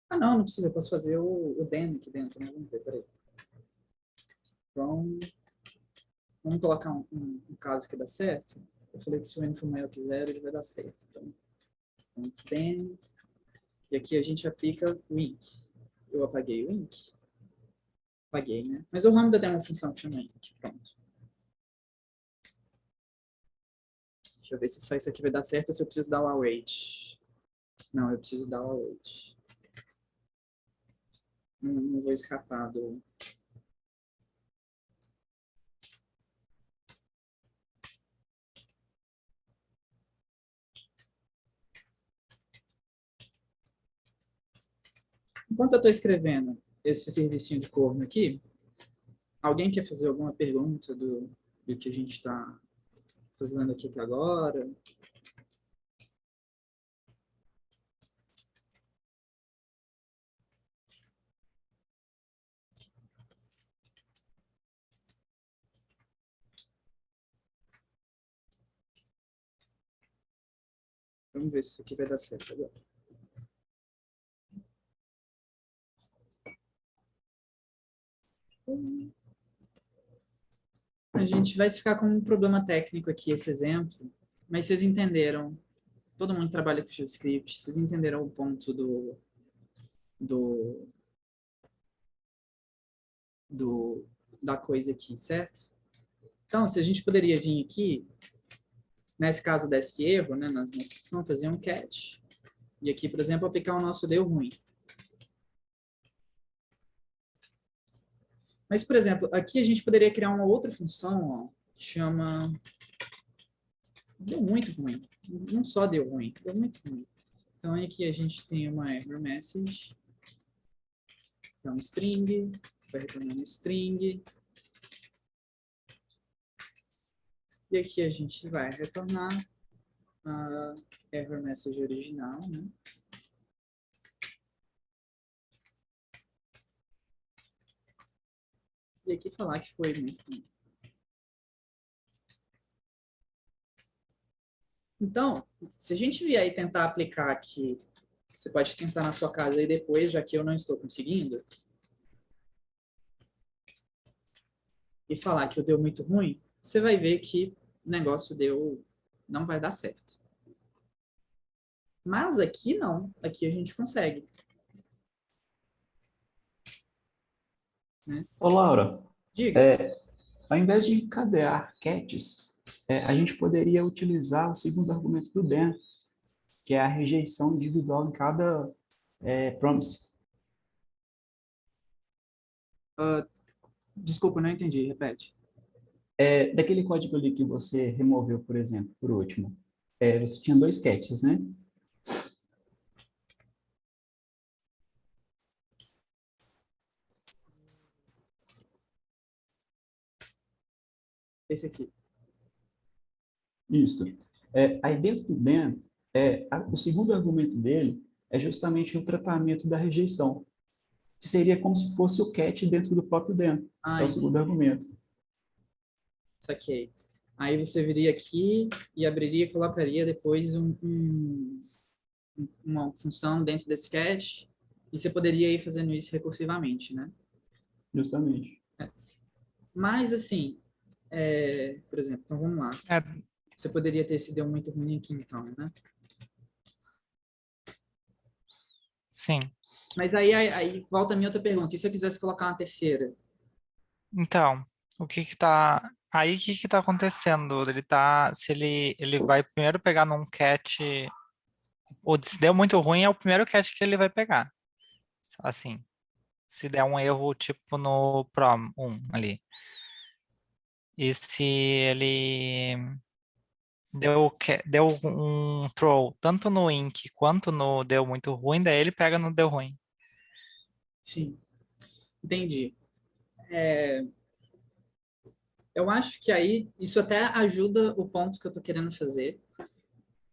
Ah, não precisa, eu posso fazer o den aqui dentro, né? Vamos ver, peraí. Então, vamos colocar um caso que dá certo. Eu falei que se o n for maior que zero, ele vai dar certo. Então, den. E aqui a gente aplica o int. Eu apaguei o int. Apaguei, né? Mas o Lambda tem uma função que chama int. Pronto. Deixa eu ver se só isso aqui vai dar certo ou se eu preciso dar o await. Não, eu preciso dar o await. Não vou escapar do... Enquanto eu estou escrevendo esse servicinho de corno aqui, alguém quer fazer alguma pergunta do que a gente está fazendo aqui até agora? Vamos ver se isso aqui vai dar certo agora. A gente vai ficar com um problema técnico aqui, esse exemplo, mas vocês entenderam. Todo mundo trabalha com JavaScript, vocês entenderam o ponto do, da coisa aqui, certo? Então, se a gente poderia vir aqui, nesse caso desse erro, né, na instrução, fazer um catch, e aqui, por exemplo, aplicar o nosso deu ruim. Mas, por exemplo, aqui a gente poderia criar uma outra função, ó, que chama... Deu muito ruim. Não só deu ruim, deu muito ruim. Então, aqui a gente tem uma error message, que é um string, vai retornar um string. E aqui a gente vai retornar a error message original, né? E aqui falar que foi muito ruim. Então, se a gente vier e tentar aplicar aqui, você pode tentar na sua casa aí depois, já que eu não estou conseguindo, e falar que deu muito ruim, você vai ver que o negócio não vai dar certo. Mas aqui não, aqui a gente consegue. Né? Ô, Laura, Diga. ao invés de encadear catches, a gente poderia utilizar o segundo argumento do Dan, que é a rejeição individual em cada promise. Desculpa, não entendi, repete. Daquele código ali que você removeu, por exemplo, por último, você tinha dois catches, né? Esse aqui. Isso. Aí dentro do DEM, o segundo argumento dele é justamente o tratamento da rejeição, que seria como se fosse o catch dentro do próprio DEM. É o segundo argumento. Saquei. Aí você viria aqui e abriria e colocaria depois uma função dentro desse catch, e você poderia ir fazendo isso recursivamente, né? Justamente. Mas, assim, por exemplo, então vamos lá. Você poderia ter esse deu muito ruim aqui, então, né? Sim. Mas aí volta a minha outra pergunta. E se eu quisesse colocar uma terceira? Então, o que que tá... Aí, o que que tá acontecendo? Se ele vai primeiro pegar num catch... Ou se deu muito ruim, é o primeiro catch que ele vai pegar. Assim, se der um erro, tipo no prom 1 ali. E se ele deu um throw tanto no ink quanto no deu muito ruim, daí ele pega no deu ruim. Sim, entendi. Eu acho que aí isso até ajuda o ponto que eu estou querendo fazer,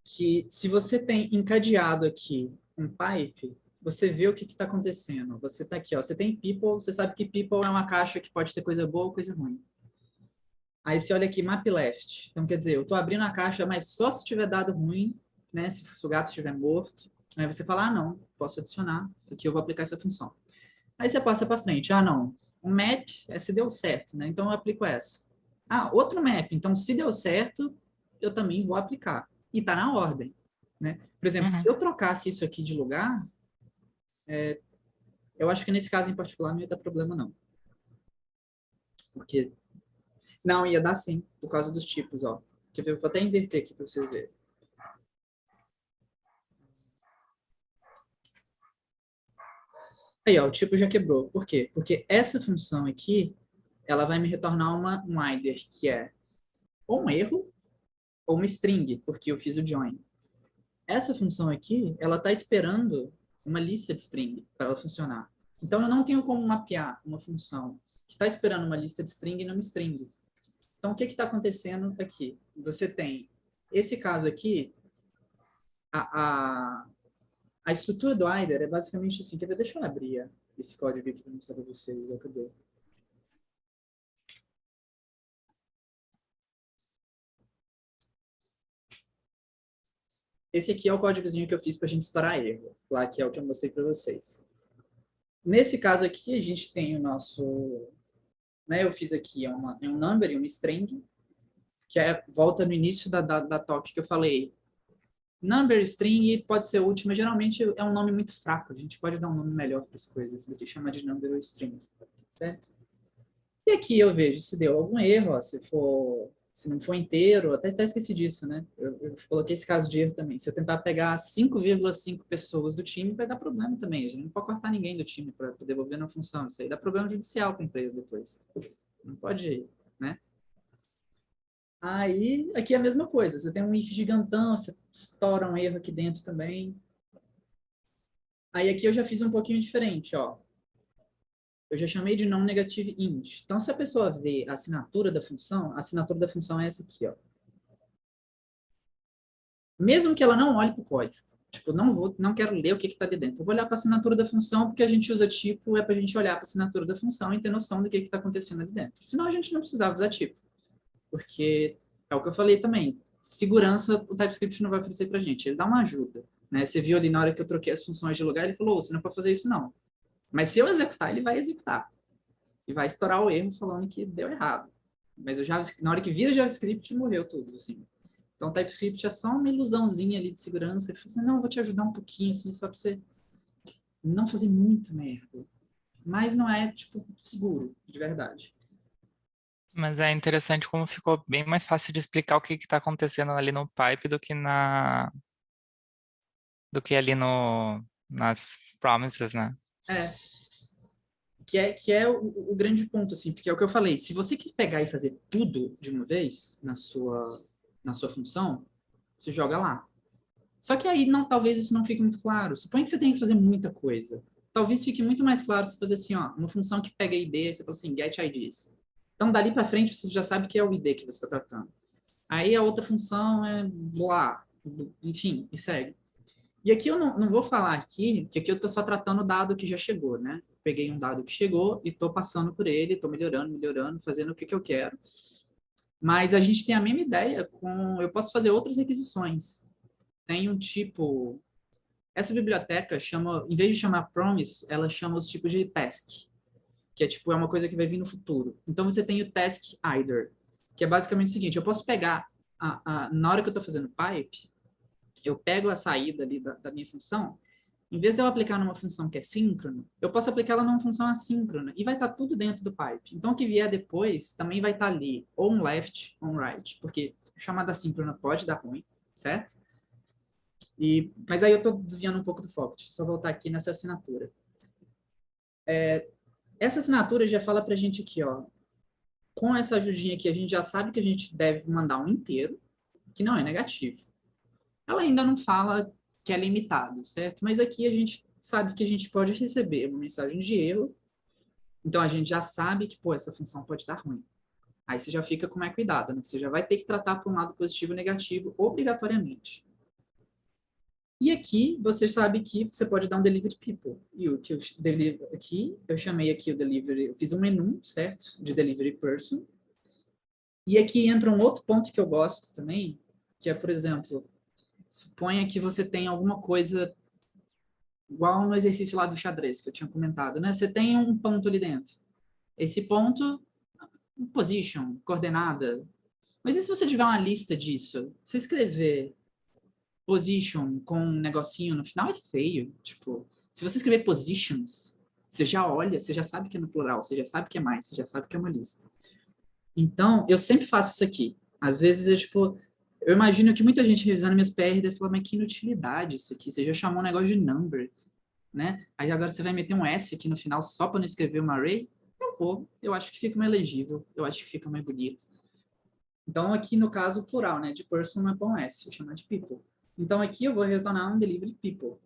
que se você tem encadeado aqui um pipe, você vê o que está acontecendo. Você está aqui, ó, você tem people, você sabe que people é uma caixa que pode ter coisa boa ou coisa ruim. Aí você olha aqui, map left. Então, quer dizer, eu estou abrindo a caixa, mas só se tiver dado ruim, né? Se o gato estiver morto. Aí você fala, ah, não, posso adicionar, porque eu vou aplicar essa função. Aí você passa para frente, ah, não, o map, se deu certo, né? Então eu aplico essa. Ah, outro map, então se deu certo, eu também vou aplicar. E está na ordem, né? Por exemplo, se Uhum. eu trocasse isso aqui de lugar, eu acho que nesse caso em particular não ia dar problema, não. Porque não, ia dar sim, por causa dos tipos, ó. Quer ver? Eu vou até inverter aqui para vocês verem. Aí, ó, o tipo já quebrou. Por quê? Porque essa função aqui, ela vai me retornar um either, que é ou um erro ou uma string, porque eu fiz o join. Essa função aqui, ela está esperando uma lista de string para ela funcionar. Então, eu não tenho como mapear uma função que está esperando uma lista de string numa string. Então, o que está acontecendo aqui? Você tem esse caso aqui, a estrutura do either é basicamente assim. Quer ver? Deixa eu abrir esse código aqui para mostrar para vocês. Cadê? Esse aqui é o códigozinho que eu fiz para a gente estourar erro, lá que é o que eu mostrei para vocês. Nesse caso aqui, a gente tem o nosso... Né, eu fiz aqui um number e uma string, que volta no início da talk que eu falei. Number, string pode ser útil, mas geralmente é um nome muito fraco. A gente pode dar um nome melhor para as coisas do que chamar de number ou string, certo? E aqui eu vejo se deu algum erro, ó, se não for inteiro, até esqueci disso, né? Eu coloquei esse caso de erro também. Se eu tentar pegar 5,5 pessoas do time, vai dar problema também. A gente não pode cortar ninguém do time para devolver na função. Isso aí dá problema judicial para a empresa depois. Não pode, né? Aí, aqui é a mesma coisa. Você tem um if gigantão, você estoura um erro aqui dentro também. Aí aqui eu já fiz um pouquinho diferente, ó. Eu já chamei de non-negative int. Então, se a pessoa vê a assinatura da função é essa aqui, ó. Mesmo que ela não olhe para o código. Tipo, não quero ler o que está ali dentro. Eu vou olhar para a assinatura da função, porque a gente usa tipo, para a gente olhar para a assinatura da função e ter noção do que está acontecendo ali dentro. Senão a gente não precisava usar tipo. Porque é o que eu falei também. Segurança, o TypeScript não vai oferecer para a gente. Ele dá uma ajuda. Né? Você viu ali na hora que eu troquei as funções de lugar, ele falou, você não pode fazer isso não. Mas se eu executar, ele vai executar. E vai estourar o erro falando que deu errado. Mas na hora que vira JavaScript, morreu tudo, assim. Então, o TypeScript é só uma ilusãozinha ali de segurança. Ele fala assim, não, eu vou te ajudar um pouquinho, assim, só para você não fazer muita merda. Mas não é, tipo, seguro, de verdade. Mas é interessante como ficou bem mais fácil de explicar o que está acontecendo ali no pipe do que ali nas promises, né? Que é o grande ponto, assim, porque é o que eu falei, se você quis pegar e fazer tudo de uma vez na sua função, você joga lá. Só que aí talvez isso não fique muito claro. Suponha que você tem que fazer muita coisa. Talvez fique muito mais claro se fazer assim, ó, uma função que pega ID, você fala assim, get IDs. Então, dali para frente, você já sabe que é o ID que você está tratando. Aí a outra função é lá, enfim, e segue. E aqui eu não vou falar aqui, porque aqui eu estou só tratando o dado que já chegou, né? Peguei um dado que chegou e estou passando por ele, estou melhorando, fazendo o que eu quero. Mas a gente tem a mesma ideia com... Eu posso fazer outras requisições. Tem um tipo... Essa biblioteca chama... Em vez de chamar promise, ela chama os tipos de task. Que é tipo, é uma coisa que vai vir no futuro. Então você tem o task either, que é basicamente o seguinte, eu posso pegar, na hora que eu estou fazendo pipe, eu pego a saída ali da minha função, em vez de eu aplicar numa função que é síncrona, eu posso aplicar ela numa função assíncrona, e vai estar tudo dentro do pipe. Então, o que vier depois também vai estar ali, ou um left, ou um right, porque chamada assíncrona pode dar ruim, certo? Mas aí eu estou desviando um pouco do foco, deixa eu só voltar aqui nessa assinatura. Essa assinatura já fala para a gente aqui, ó, com essa ajudinha aqui, a gente já sabe que a gente deve mandar um inteiro, que não é negativo. Ela ainda não fala que é limitado, certo? Mas aqui a gente sabe que a gente pode receber uma mensagem de erro, então a gente já sabe que, pô, essa função pode dar ruim. Aí você já fica com mais cuidado, né? Você já vai ter que tratar para um lado positivo e negativo obrigatoriamente. E aqui você sabe que você pode dar um delivery people. E o que eu aqui, eu chamei aqui o delivery, eu fiz um menu, certo? De delivery person. E aqui entra um outro ponto que eu gosto também, que é, por exemplo, suponha que você tem alguma coisa igual no exercício lá do xadrez, que eu tinha comentado, né? Você tem um ponto ali dentro. Esse ponto, position, coordenada. Mas e se você tiver uma lista disso? Você escrever position com um negocinho no final é feio. Tipo, se você escrever positions, você já olha, você já sabe que é no plural, você já sabe que é mais, você já sabe que é uma lista. Então, eu sempre faço isso aqui. Às vezes, eu imagino que muita gente revisando minhas PR deve falar, mas que inutilidade isso aqui, você já chamou um negócio de number, né? Aí agora você vai meter um S aqui no final só para não escrever uma array? Eu acho que fica mais legível, eu acho que fica mais bonito. Então, aqui no caso, o plural, né? De person não é com S, eu chamo de people. Então, aqui eu vou retornar um delivery people.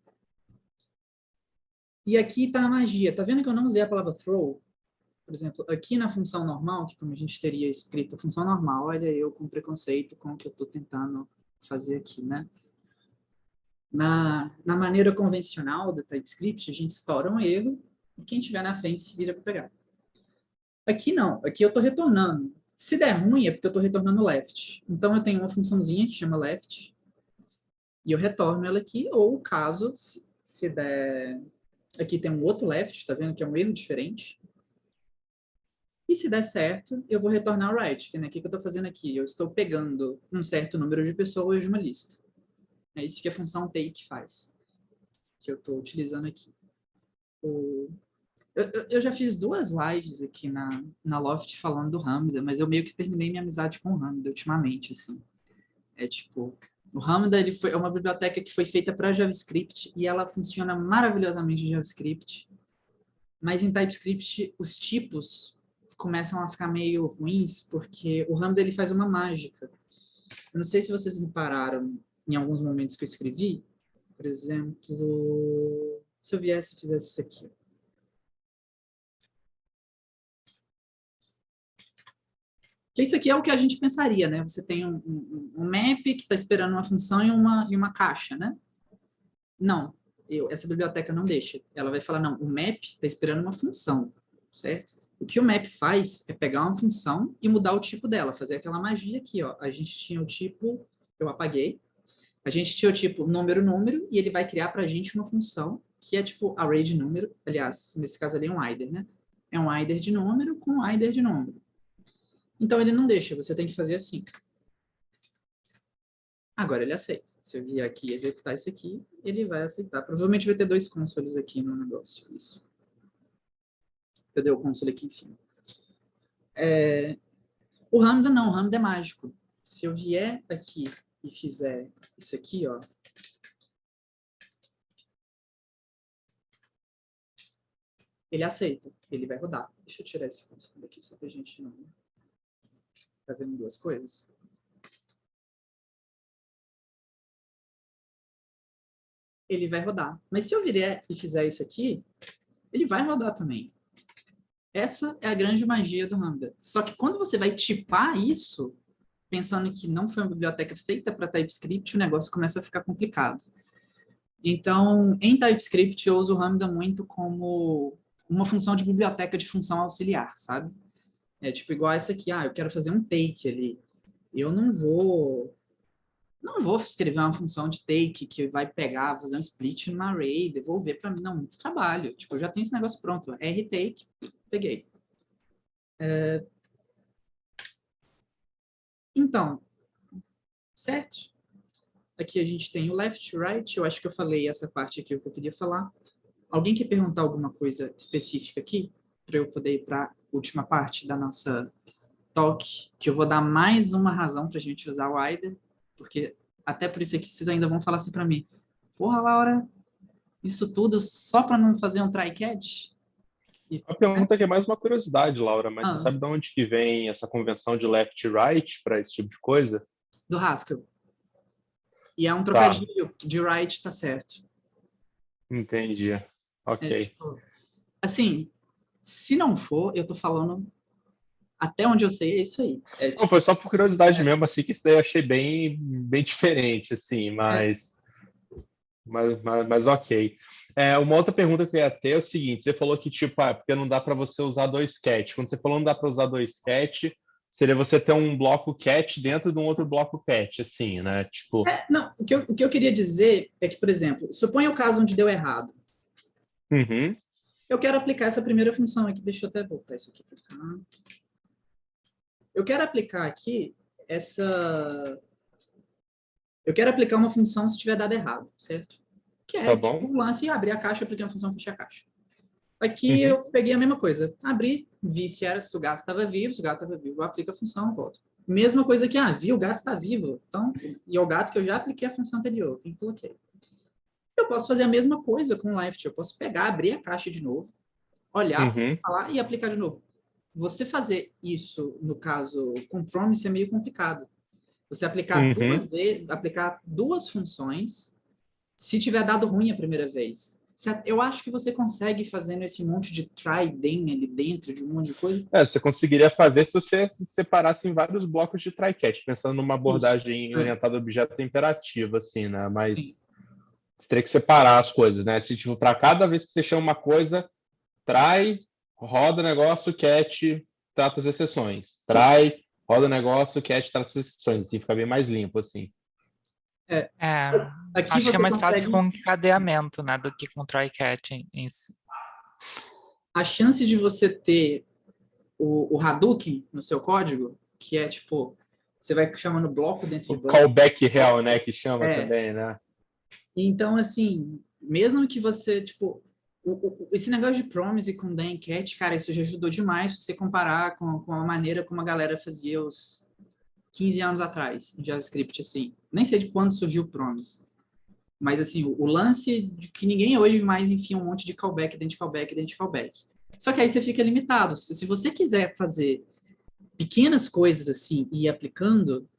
E aqui está a magia. Tá vendo que eu não usei a palavra throw? Por exemplo, aqui na função normal, que como a gente teria escrito a função normal, olha eu com preconceito com o que eu estou tentando fazer aqui, né? Na maneira convencional do TypeScript, a gente estoura um erro e quem estiver na frente se vira para pegar. Aqui não, aqui eu estou retornando. Se der ruim é porque eu estou retornando left. Então eu tenho uma funçãozinha que chama left, e eu retorno ela aqui, ou caso, se der... Aqui tem um outro left, tá vendo que é um erro diferente. E se der certo, eu vou retornar o right, que é aqui que eu estou fazendo aqui. Eu estou pegando um certo número de pessoas de uma lista. É isso que a função take faz, que eu estou utilizando aqui. Eu já fiz 2 lives aqui na Loft falando do Lambda, mas eu meio que terminei minha amizade com o Lambda ultimamente, assim. É tipo... O Lambda é uma biblioteca que foi feita para JavaScript e ela funciona maravilhosamente em JavaScript. Mas em TypeScript, os tipos começam a ficar meio ruins, porque o Lambda ele faz uma mágica. Eu não sei se vocês repararam em alguns momentos que eu escrevi. Por exemplo, se eu viesse e fizesse isso aqui. Que isso aqui é o que a gente pensaria, né? Você tem um map que está esperando uma função e uma caixa, né? Não, essa biblioteca não deixa. Ela vai falar, não, o map está esperando uma função, certo? O que o map faz é pegar uma função e mudar o tipo dela, fazer aquela magia aqui, ó. A gente tinha o tipo, eu apaguei, a gente tinha o tipo número, e ele vai criar para a gente uma função que é tipo array de número, aliás, nesse caso ali é um IDER, né? É um IDER de número com um IDER de número. Então, ele não deixa, você tem que fazer assim. Agora ele aceita. Se eu vier aqui e executar isso aqui, ele vai aceitar. Provavelmente vai ter 2 consoles aqui no negócio. Isso. Eu dei o console aqui em cima. O Lambda não, o Lambda é mágico. Se eu vier aqui e fizer isso aqui, ó. Ele aceita, ele vai rodar. Deixa eu tirar esse console aqui, só pra gente não... Tá vendo 2 coisas? Ele vai rodar. Mas se eu vier e fizer isso aqui, ele vai rodar também. Essa é a grande magia do Lambda. Só que quando você vai tipar isso, pensando que não foi uma biblioteca feita para TypeScript, o negócio começa a ficar complicado. Então, em TypeScript, eu uso o Lambda muito como uma função de biblioteca de função auxiliar, sabe? É tipo igual essa aqui, eu quero fazer um take ali. Eu não vou escrever uma função de take que vai pegar, fazer um split numa array, devolver para mim. Não, muito trabalho. Tipo, eu já tenho esse negócio pronto. rtake, peguei. Então, certo? Aqui a gente tem o left, right. Eu acho que eu falei essa parte aqui, o que eu queria falar. Alguém quer perguntar alguma coisa específica aqui? Para eu poder ir para a última parte da nossa talk, que eu vou dar mais uma razão para a gente usar o IDA, porque até por isso aqui vocês ainda vão falar assim para mim, porra, Laura, isso tudo só para não fazer um try-catch? A pergunta que é mais uma curiosidade, Laura, mas você sabe de onde que vem essa convenção de left e right para esse tipo de coisa? Do Haskell. E é um trocadilho, de right tá certo. Entendi. Ok. Tipo, assim, se não for, eu tô falando até onde eu sei, é isso aí. Não, foi só por curiosidade mesmo, assim, que isso daí eu achei bem, bem diferente, assim, mas ok. Uma outra pergunta que eu ia ter é o seguinte, você falou que, tipo, porque não dá para você usar dois cat. Quando você falou não dá para usar dois cat, seria você ter um bloco cat dentro de um outro bloco cat, assim, né? Tipo... não, o que eu queria dizer é que, por exemplo, suponha o caso onde deu errado. Uhum. Eu quero aplicar essa primeira função aqui, deixa eu até voltar isso aqui para cá. Eu quero aplicar aqui eu quero aplicar uma função se tiver dado errado, certo? Que é tipo um lance, abrir a caixa, apliquei uma função, fechei a caixa. Aqui eu peguei a mesma coisa. Abri, vi se o gato estava vivo, se o gato estava vivo, eu aplico a função, volto. Mesma coisa aqui, vi, o gato está vivo. Então, e é o gato que eu já apliquei a função anterior, vim e coloquei. Eu posso fazer a mesma coisa com o left. Eu posso pegar, abrir a caixa de novo, olhar, falar e aplicar de novo. Você fazer isso, no caso, com promise é meio complicado. Você aplicar aplicar duas funções, se tiver dado ruim a primeira vez. Eu acho que você consegue fazendo esse monte de try then ali dentro de um monte de coisa. Você conseguiria fazer se você separasse em vários blocos de try catch, pensando numa abordagem orientada a objeto imperativo, assim, né? Mas você teria que separar as coisas, né? Se, tipo, para cada vez que você chama uma coisa, try, roda o negócio, catch, trata as exceções. Try, roda o negócio, catch, trata as exceções. Assim, fica bem mais limpo, assim. Aqui acho que é mais consegue... fácil com encadeamento, né, do que com try-catch em si. A chance de você ter o Hadouken no seu código, que é tipo, você vai chamando bloco dentro de bloco. O callback real, né, que chama também, né? Então, assim, mesmo que você, tipo, esse negócio de promise com Dan Cat, cara, isso já ajudou demais se você comparar com a maneira como a galera fazia os 15 anos atrás em JavaScript, assim. Nem sei de quando surgiu o promise. Mas, assim, o lance de que ninguém hoje mais enfia um monte de callback dentro de callback dentro de callback. Só que aí você fica limitado. Se você quiser fazer pequenas coisas assim e ir aplicando,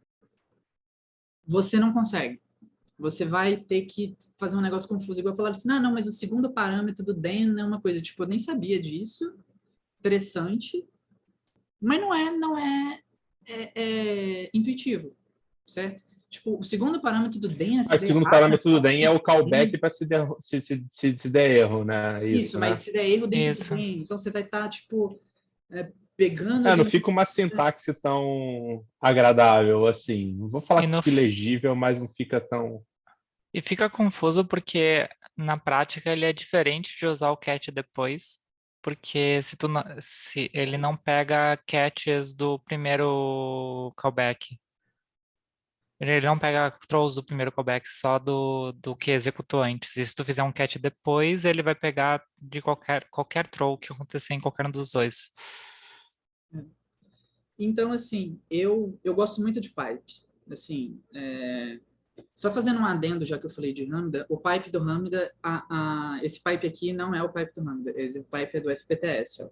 você não consegue. Você vai ter que fazer um negócio confuso. Igual falar assim, não, mas o segundo parâmetro do then é uma coisa, tipo, eu nem sabia disso. Interessante. Mas não é intuitivo, certo? Tipo, o segundo parâmetro do then é o segundo parâmetro do then é o callback para se der erro, né? Isso, né? Mas se der erro dentro do then, então você vai estar, tipo, pegando... não fica uma sintaxe tão agradável, assim. Não vou falar que fica ilegível, mas não fica tão... E fica confuso porque, na prática, ele é diferente de usar o catch depois, porque se ele não pega catches do primeiro callback. Ele não pega throws do primeiro callback, só do que executou antes. E se tu fizer um catch depois, ele vai pegar de qualquer throw que acontecer em qualquer um dos dois. Então, assim, eu gosto muito de pipe. Assim, só fazendo um adendo, já que eu falei de Lambda, o pipe do Lambda, esse pipe aqui não é o pipe do Lambda, o pipe é do FPTS. Ó.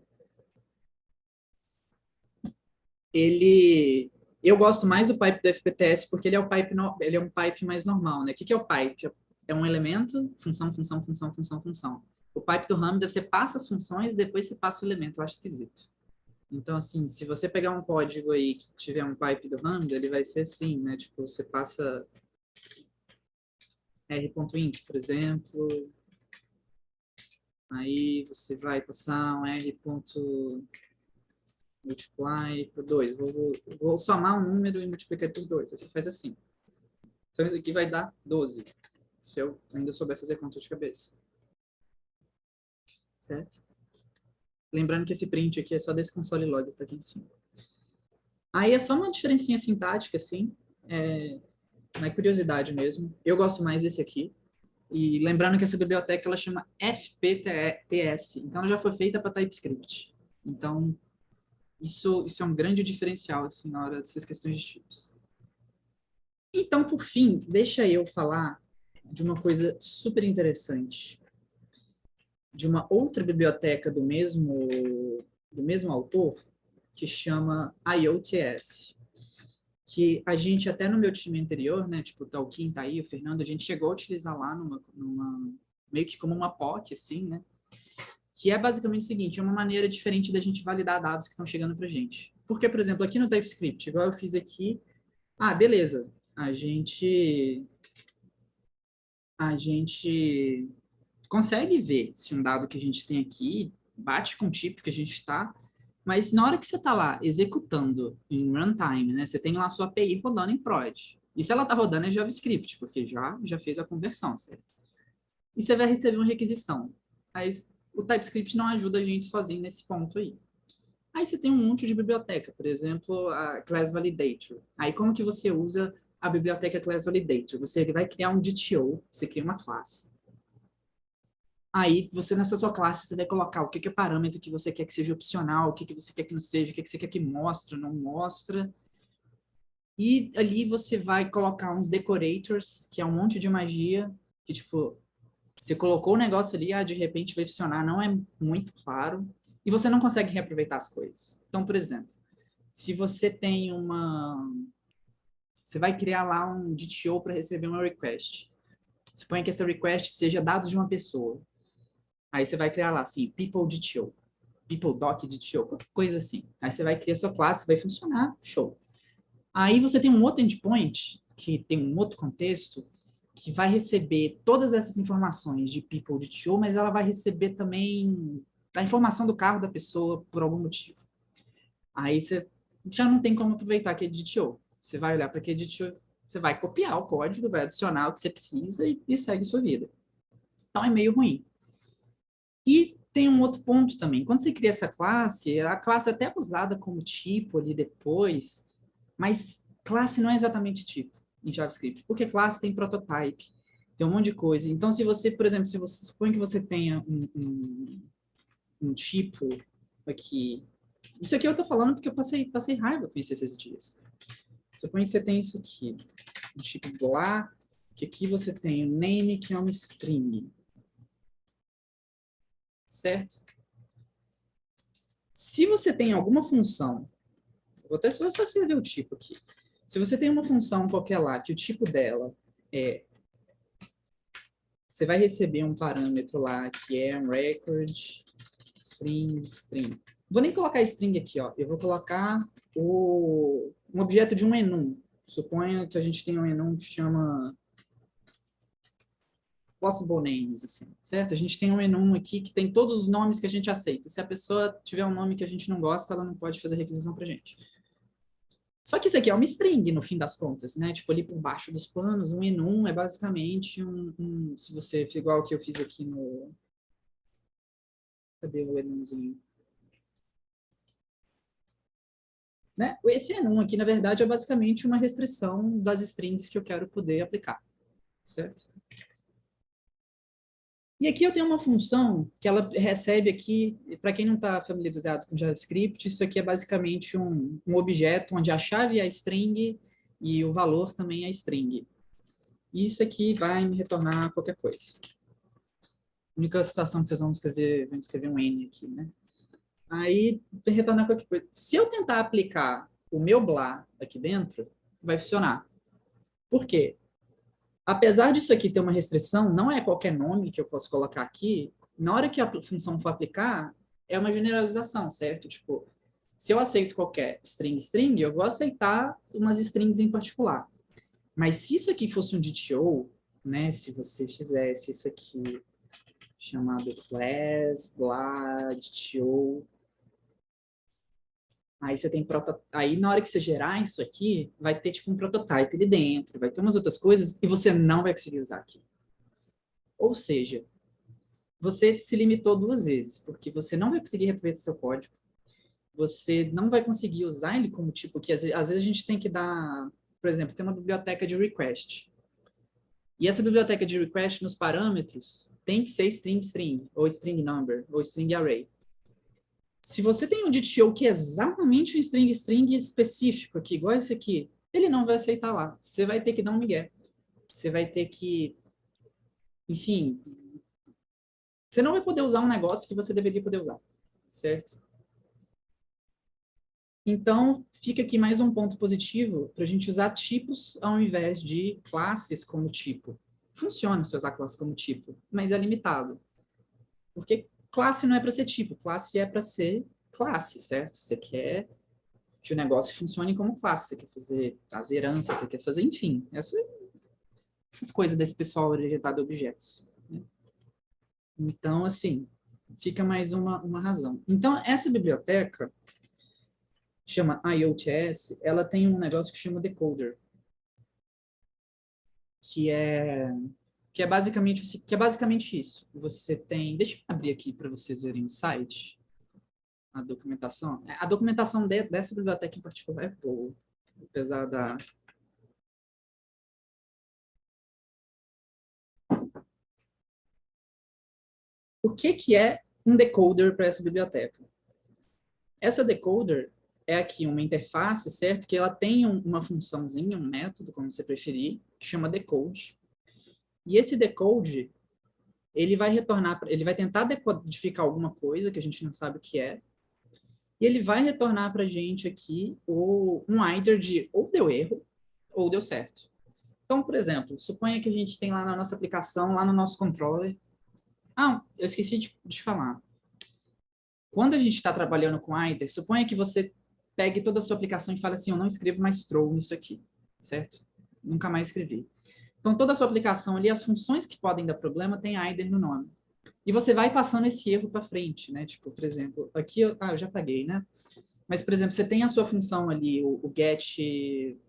Eu gosto mais do pipe do FPTS porque ele é um pipe mais normal, né? O que é o pipe? É um elemento, função, função, função, função, função. O pipe do Lambda, você passa as funções, depois você passa o elemento. Eu acho esquisito. Então, assim, se você pegar um código aí que tiver um pipe do Lambda, ele vai ser assim, né? Tipo, você passa r.int, por exemplo, aí você vai passar um r.multiply por 2. Vou somar um número e multiplicar por 2. Aí você faz assim. Então, isso aqui vai dar 12, se eu ainda souber fazer conta de cabeça. Certo? Lembrando que esse print aqui é só desse console log que tá aqui em cima. Aí é só uma diferencinha sintática, assim, não é curiosidade mesmo. Eu gosto mais desse aqui. E lembrando que essa biblioteca, ela chama FPTS, então ela já foi feita para TypeScript. Então, isso é um grande diferencial, assim, na hora dessas questões de tipos. Então, por fim, deixa eu falar de uma coisa super interessante, de uma outra biblioteca do mesmo autor, que chama IOTS, que a gente, até no meu time anterior, né, tipo, o Talquim tá aí, o Fernando, a gente chegou a utilizar lá meio que como uma POC, assim, né, que é basicamente o seguinte, é uma maneira diferente da gente validar dados que estão chegando pra gente. Porque, por exemplo, aqui no TypeScript, igual eu fiz aqui, beleza, a gente consegue ver se um dado que a gente tem aqui bate com o tipo que a gente está, mas na hora que você está lá executando em runtime, né, você tem lá a sua API rodando em prod. E se ela está rodando é JavaScript, porque já fez a conversão, certo? E você vai receber uma requisição. Aí o TypeScript não ajuda a gente sozinho nesse ponto aí. Aí você tem um monte de biblioteca, por exemplo, a Class Validator. Aí como que você usa a biblioteca Class Validator? Você vai criar um DTO, você cria uma classe. Aí, você nessa sua classe, você vai colocar o que é parâmetro que você quer que seja opcional, o que você quer que não seja, o que você quer que mostre, não mostra. E ali você vai colocar uns decorators, que é um monte de magia, que tipo, você colocou o negócio ali, de repente vai funcionar, não é muito claro, e você não consegue reaproveitar as coisas. Então, por exemplo, se você tem você vai criar lá um DTO para receber uma request. Suponha que essa request seja dados de uma pessoa. Aí você vai criar lá, assim, people.DTO, people.doc.DTO, qualquer coisa assim. Aí você vai criar sua classe, vai funcionar, show. Aí você tem um outro endpoint, que tem um outro contexto, que vai receber todas essas informações de people.DTO, mas ela vai receber também a informação do carro da pessoa por algum motivo. Aí você já não tem como aproveitar aquele DTO. Você vai olhar para aquele DTO, você vai copiar o código, vai adicionar o que você precisa e segue sua vida. Então é meio ruim. E tem um outro ponto também. Quando você cria essa classe, a classe é até usada como tipo ali depois, mas classe não é exatamente tipo em JavaScript, porque classe tem prototype, tem um monte de coisa. Então, se você, por exemplo, se você supõe que você tenha um tipo aqui, isso aqui eu tô falando porque eu passei raiva com isso esses dias. Supõe que você tem isso aqui, um tipo lá, que aqui você tem o name, que é uma string. Certo? Se você tem alguma função, vou até só escrever o tipo aqui. Se você tem uma função qualquer lá, que o tipo dela é... Você vai receber um parâmetro lá, que é um record, string. Vou nem colocar string aqui, ó. Eu vou colocar um objeto de um enum. Suponha que a gente tem um enum que chama possible names, assim, certo? A gente tem um enum aqui que tem todos os nomes que a gente aceita. Se a pessoa tiver um nome que a gente não gosta, ela não pode fazer requisição pra gente. Só que isso aqui é uma string, no fim das contas, né? Tipo, ali por baixo dos panos, um enum é basicamente se você for igual o que eu fiz aqui no... Cadê o enumzinho? Né? Esse enum aqui, na verdade, é basicamente uma restrição das strings que eu quero poder aplicar, certo? E aqui eu tenho uma função que ela recebe aqui, para quem não está familiarizado com JavaScript, isso aqui é basicamente um objeto onde a chave é a string e o valor também é string. E isso aqui vai me retornar qualquer coisa. A única situação que vocês vão escrever um N aqui, né? Aí vai retornar qualquer coisa. Se eu tentar aplicar o meu blá aqui dentro, vai funcionar. Por quê? Apesar disso aqui ter uma restrição, não é qualquer nome que eu posso colocar aqui, na hora que a função for aplicar, é uma generalização, certo? Tipo, Se eu aceito qualquer string, eu vou aceitar umas strings em particular. Mas se isso aqui fosse um DTO, né, se você fizesse isso aqui chamado class, blá, DTO, aí você tem aí na hora que você gerar isso aqui, vai ter tipo um prototype ali dentro, vai ter umas outras coisas e você não vai conseguir usar aqui. Ou seja, você se limitou 2 vezes, porque você não vai conseguir reaproveitar seu código, você não vai conseguir usar ele como tipo que às vezes a gente tem que dar, por exemplo, tem uma biblioteca de request. E essa biblioteca de request nos parâmetros tem que ser string, ou string number, ou string array. Se você tem um DTO que é exatamente um string específico aqui, igual esse aqui, ele não vai aceitar lá. Você vai ter que dar um migué. Você vai ter que, enfim, você não vai poder usar um negócio que você deveria poder usar, certo? Então, fica aqui mais um ponto positivo para a gente usar tipos ao invés de classes como tipo. Funciona se usar classe como tipo, mas é limitado. Porque classe não é para ser tipo, classe é para ser classe, certo? Você quer que o negócio funcione como classe, você quer fazer as heranças, você quer fazer, enfim, essas coisas desse pessoal orientado a objetos. Né? Então, assim, fica mais uma razão. Então, essa biblioteca chama IOTS, ela tem um negócio que chama decoder, que é basicamente isso. Você tem, deixa eu abrir aqui para vocês verem o site, a documentação. A documentação dessa biblioteca em particular é boa, apesar da o que é um decoder para essa biblioteca? Essa decoder é aqui uma interface, certo? Que ela tem uma funçãozinha, um método, como você preferir, que chama decode. E esse decode, ele vai retornar, ele vai tentar decodificar alguma coisa que a gente não sabe o que é, e ele vai retornar para a gente aqui um either de ou deu erro ou deu certo. Então, por exemplo, suponha que a gente tem lá na nossa aplicação, lá no nosso controller. Ah, eu esqueci de falar. Quando a gente está trabalhando com either, suponha que você pegue toda a sua aplicação e fale assim, eu não escrevo mais throw nisso aqui, certo? Nunca mais escrevi. Então, toda a sua aplicação ali, as funções que podem dar problema tem either no nome. E você vai passando esse erro para frente, né? Tipo, por exemplo, aqui, eu já paguei, né? Mas, por exemplo, você tem a sua função ali, o get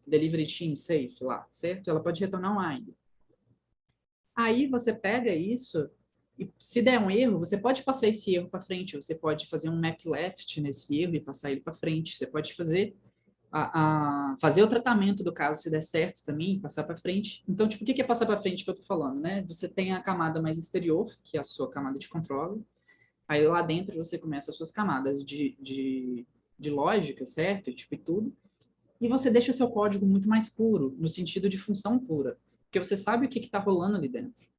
delivery team safe lá, certo? Ela pode retornar um either. Aí você pega isso e se der um erro, você pode passar esse erro para frente, você pode fazer um map left nesse erro e passar ele para frente, você pode fazer fazer o tratamento do caso se der certo também, passar para frente. Então, tipo, o que é passar para frente que eu tô falando, né? Você tem a camada mais exterior, que é a sua camada de controle, aí lá dentro você começa as suas camadas de lógica, certo? Tipo, e tudo. E você deixa o seu código muito mais puro, no sentido de função pura, porque você sabe o que está rolando ali dentro.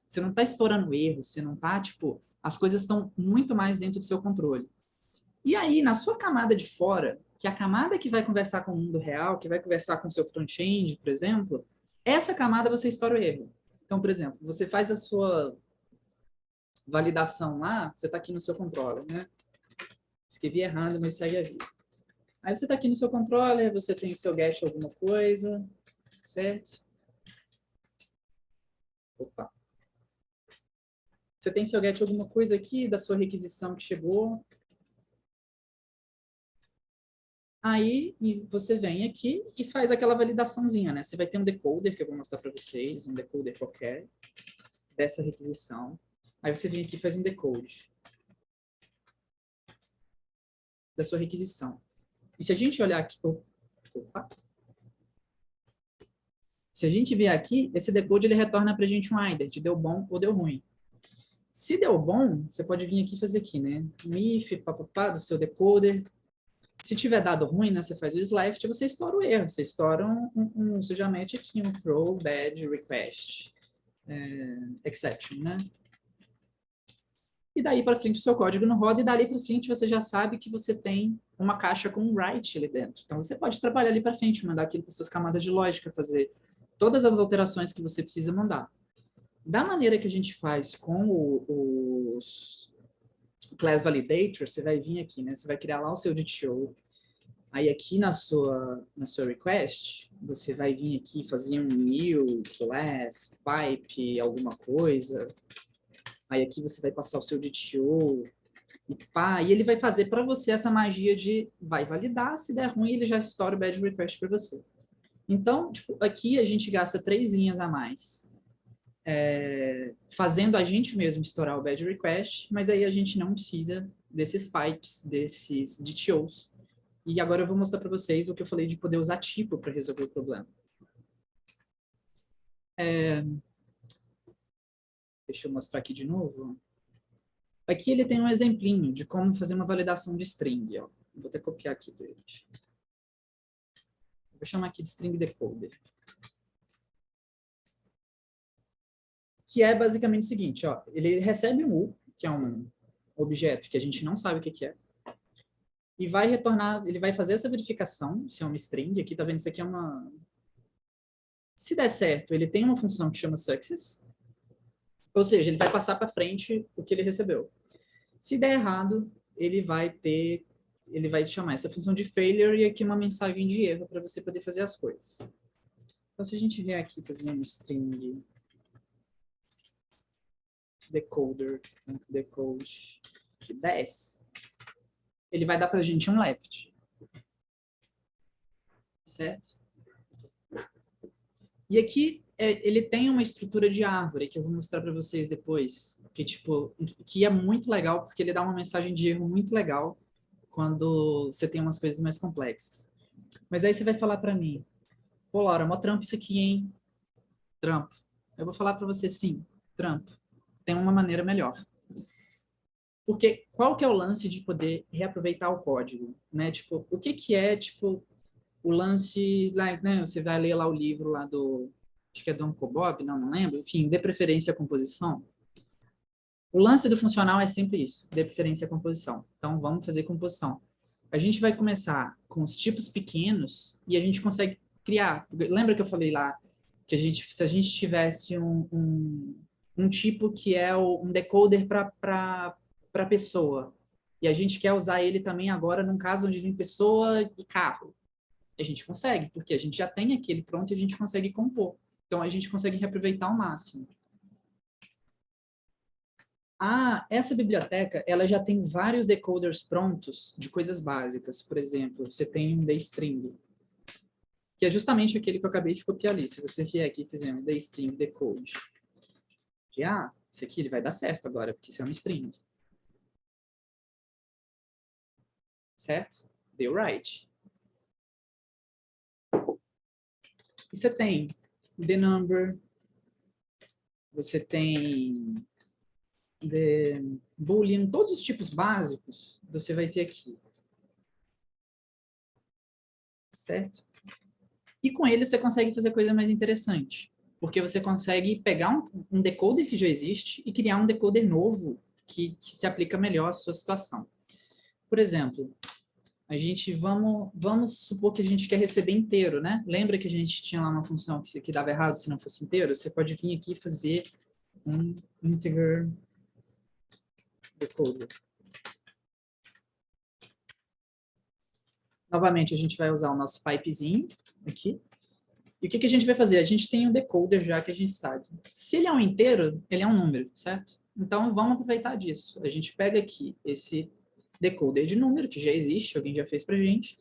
Você não está estourando erro, você não está, tipo, as coisas estão muito mais dentro do seu controle. E aí, na sua camada de fora, que é a camada que vai conversar com o mundo real, que vai conversar com o seu front-end, por exemplo, essa camada você estoura o erro. Então, por exemplo, você faz a sua validação lá, você está aqui no seu controller, né? Escrevi errado, mas segue a vida. Aí você está aqui no seu controller, você tem o seu get alguma coisa, certo? Opa. Você tem seu get alguma coisa aqui da sua requisição que chegou. Aí você vem aqui e faz aquela validaçãozinha, né? Você vai ter um decoder que eu vou mostrar para vocês, um decoder qualquer dessa requisição. Aí você vem aqui e faz um decode da sua requisição. E se a gente olhar aqui, opa, se a gente vier aqui, esse decode ele retorna para a gente um either, de deu bom ou deu ruim. Se deu bom, você pode vir aqui e fazer aqui, né? Um if, papapá, do seu decoder. Se tiver dado ruim, né, você faz o slash e você estoura o erro. Você estoura você já mete aqui um throw bad request exception, né? E daí para frente o seu código não roda e dali para frente você já sabe que você tem uma caixa com um write ali dentro. Então você pode trabalhar ali para frente, mandar aquilo para suas camadas de lógica, fazer todas as alterações que você precisa mandar. Da maneira que a gente faz com os Class Validator, você vai vir aqui, né? Você vai criar lá o seu DTO, Aí aqui na sua request, você vai vir aqui fazer um new, class, pipe, alguma coisa. Aí aqui você vai passar o seu DTO e pá, e ele vai fazer para você essa magia de vai validar, se der ruim, ele já estoura o bad request para você. Então, tipo, aqui a gente gasta 3 linhas a mais fazendo a gente mesmo estourar o bad request, mas aí a gente não precisa desses pipes, desses DTOs. E agora eu vou mostrar para vocês o que eu falei de poder usar tipo para resolver o problema. Deixa eu mostrar aqui de novo. Aqui ele tem um exemplinho de como fazer uma validação de string. Ó. Vou até copiar aqui para gente. Vou chamar aqui de string decoder. Que é basicamente o seguinte, ó, ele recebe um U, que é um objeto que a gente não sabe o que é, e vai retornar, ele vai fazer essa verificação, se é uma string, aqui tá vendo, isso aqui é uma... Se der certo, ele tem uma função que chama success, ou seja, ele vai passar para frente o que ele recebeu. Se der errado, ele vai chamar essa função de failure e aqui uma mensagem de erro para você poder fazer as coisas. Então, se a gente vier aqui fazer um string decoder, decode 10, ele vai dar para a gente um left. Certo? E aqui ele tem uma estrutura de árvore que eu vou mostrar para vocês depois, que é muito legal porque ele dá uma mensagem de erro muito legal quando você tem umas coisas mais complexas. Mas aí você vai falar para mim, pô, Laura, mó trampo isso aqui, hein? Trampo. Eu vou falar para você, sim, trampo. Tem uma maneira melhor. Porque qual que é o lance de poder reaproveitar o código, né? Tipo, o que é, tipo, o lance, lá, né? Você vai ler lá o livro lá do, acho que é Dom Cobob, não lembro, enfim, dê preferência à composição. O lance do funcional é sempre isso, dê preferência à composição. Então, vamos fazer composição. A gente vai começar com os tipos pequenos e a gente consegue criar. Lembra que eu falei lá que se a gente tivesse um tipo que é um decoder para pessoa e a gente quer usar ele também agora num caso onde tem pessoa e carro, a gente consegue, porque a gente já tem aquele pronto e a gente consegue compor. Então, a gente consegue reaproveitar ao máximo. Essa biblioteca, ela já tem vários decoders prontos de coisas básicas. Por exemplo, você tem um dstring, que é justamente aquele que eu acabei de copiar ali. Se você vier aqui e fizer um dstring decode, isso aqui ele vai dar certo agora, porque isso é uma string. Certo? Deu right. E você tem the number, você tem the boolean, todos os tipos básicos você vai ter aqui. Certo? E com ele você consegue fazer coisa mais interessante, porque você consegue pegar um decoder que já existe e criar um decoder novo que se aplica melhor à sua situação. Por exemplo, vamos supor que a gente quer receber inteiro, né? Lembra que a gente tinha lá uma função que dava errado se não fosse inteiro? Você pode vir aqui e fazer um integer decoder. Novamente, a gente vai usar o nosso pipezinho aqui. E o que a gente vai fazer? A gente tem um decoder já que a gente sabe. Se ele é um inteiro, ele é um número, certo? Então, vamos aproveitar disso. A gente pega aqui esse decoder de número, que já existe, alguém já fez pra gente,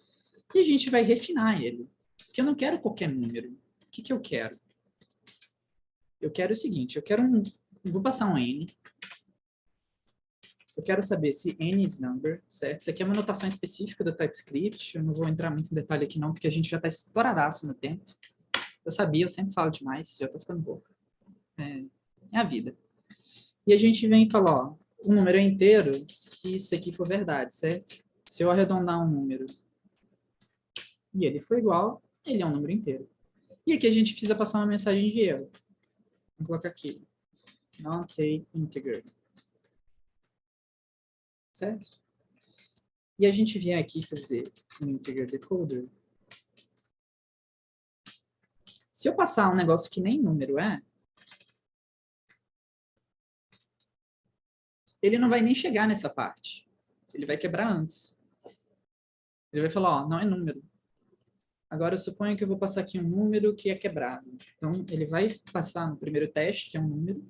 e a gente vai refinar ele. Porque eu não quero qualquer número. O que eu quero? Eu quero o seguinte, vou passar um n. Eu quero saber se n is number, certo? Isso aqui é uma notação específica do TypeScript, eu não vou entrar muito em detalhe aqui não, porque a gente já está estouradaço no tempo. Eu sabia, eu sempre falo demais, já estou ficando pouco. É a vida. E a gente vem e fala, ó, o número é inteiro, se isso aqui for verdade, certo? Se eu arredondar um número e ele for igual, ele é um número inteiro. E aqui a gente precisa passar uma mensagem de erro. Vou colocar aqui, not a integer. Certo? E a gente vier aqui fazer um integer decoder. Se eu passar um negócio que nem número ele não vai nem chegar nessa parte. Ele vai quebrar antes. Ele vai falar, ó, não é número. Agora, eu suponho que eu vou passar aqui um número que é quebrado. Então, ele vai passar no primeiro teste, que é um número.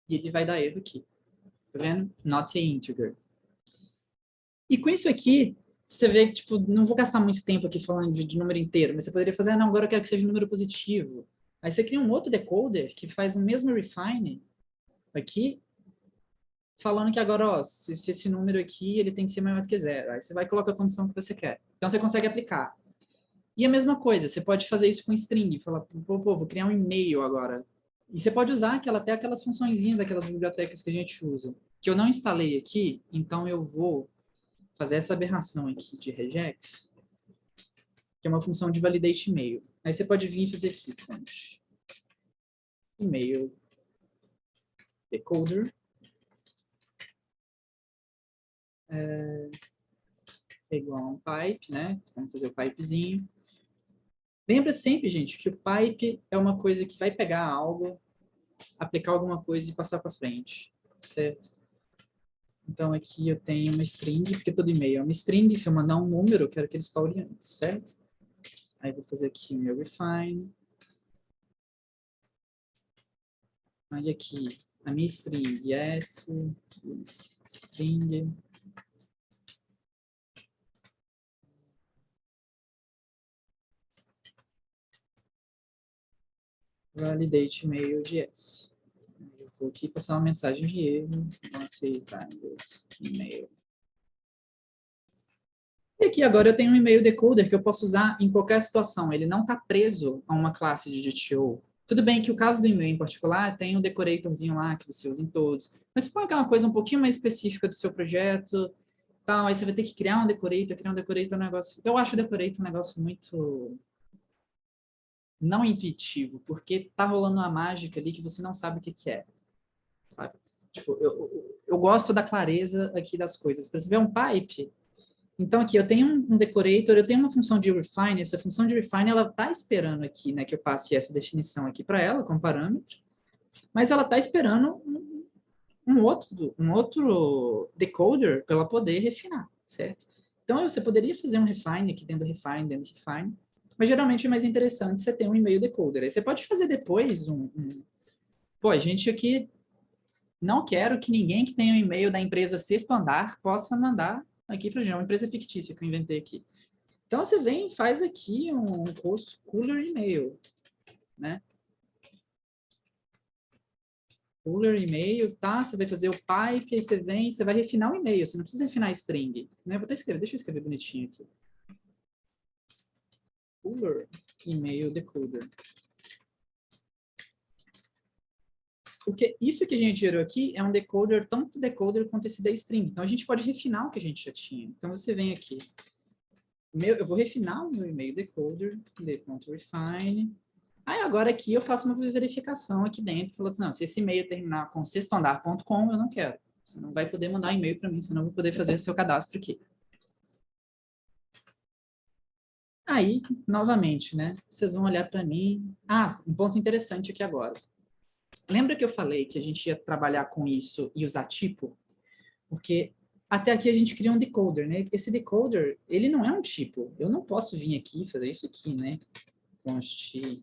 E ele vai dar erro aqui. Tá vendo? Not a integer. E com isso aqui, você vê que, tipo, não vou gastar muito tempo aqui falando de número inteiro, mas você poderia fazer, não, agora eu quero que seja um número positivo. Aí você cria um outro decoder que faz o mesmo refine aqui, falando que agora, ó, se esse número aqui, ele tem que ser maior do que zero. Aí você vai colocar a condição que você quer. Então você consegue aplicar. E a mesma coisa, você pode fazer isso com string, falar, pô, vou criar um e-mail agora. E você pode usar até aquelas funçõezinhas, aquelas bibliotecas que a gente usa, que eu não instalei aqui, então eu vou fazer essa aberração aqui de regex, que é uma função de validate e-mail. Aí você pode vir e fazer aqui, e-mail decoder, é igual a um pipe, né? Vamos fazer o pipezinho. Lembra sempre, gente, que o pipe é uma coisa que vai pegar algo, aplicar alguma coisa e passar para frente, certo? Então, aqui eu tenho uma string, porque todo e-mail é uma string. Se eu mandar um número, eu quero que ele estoure antes, certo? Aí, vou fazer aqui o meu refine. Aí, aqui, a minha string, yes, string. Validate e-mail de yes. Eu vou aqui passar uma mensagem de erro. Not e-mail. E aqui agora eu tenho um e-mail decoder que eu posso usar em qualquer situação. Ele não está preso a uma classe de DTO. Tudo bem que o caso do e-mail em particular tem um decoratorzinho lá que você usa em todos. Mas suponha que é uma coisa um pouquinho mais específica do seu projeto. Tal, aí você vai ter que criar um decorator é um negócio... Eu acho o decorator um negócio muito... não intuitivo, porque tá rolando uma mágica ali que você não sabe o que é. Sabe? Tipo, eu gosto da clareza aqui das coisas. Para você ver um pipe, então aqui eu tenho um decorator, eu tenho uma função de refine, essa função de refine ela está esperando aqui, né, que eu passe essa definição aqui para ela como parâmetro, mas ela está esperando um outro decoder para ela poder refinar, certo? Então você poderia fazer um refine aqui dentro do refine, mas geralmente é mais interessante você ter um e-mail decoder. Aí você pode fazer depois Pô, a gente aqui não quero que ninguém que tenha um e-mail da empresa Sexto Andar possa mandar aqui para a gente, uma empresa fictícia que eu inventei aqui. Então, você vem e faz aqui um post cooler e-mail, né? Cooler e-mail, tá? Você vai fazer o pipe, aí você vem, você vai refinar o e-mail, você não precisa refinar a string, né? Vou até escrever, deixa eu escrever bonitinho aqui. Cooler e-mail decoder. Porque isso que a gente gerou aqui é um decoder, tanto decoder quanto esse da string. Então, a gente pode refinar o que a gente já tinha. Então, você vem aqui. Eu vou refinar o meu e-mail decoder, .refine. Aí, agora aqui eu faço uma verificação aqui dentro. Falando assim, não, se esse e-mail terminar com sextoandar.com, eu não quero. Você não vai poder mandar e-mail para mim, senão eu vou poder fazer seu cadastro aqui. Aí, novamente, né? Vocês vão olhar para mim. Ah, um ponto interessante aqui agora. Lembra que eu falei que a gente ia trabalhar com isso e usar tipo? Porque até aqui a gente cria um decoder, né? Esse decoder, ele não é um tipo. Eu não posso vir aqui e fazer isso aqui, né? Const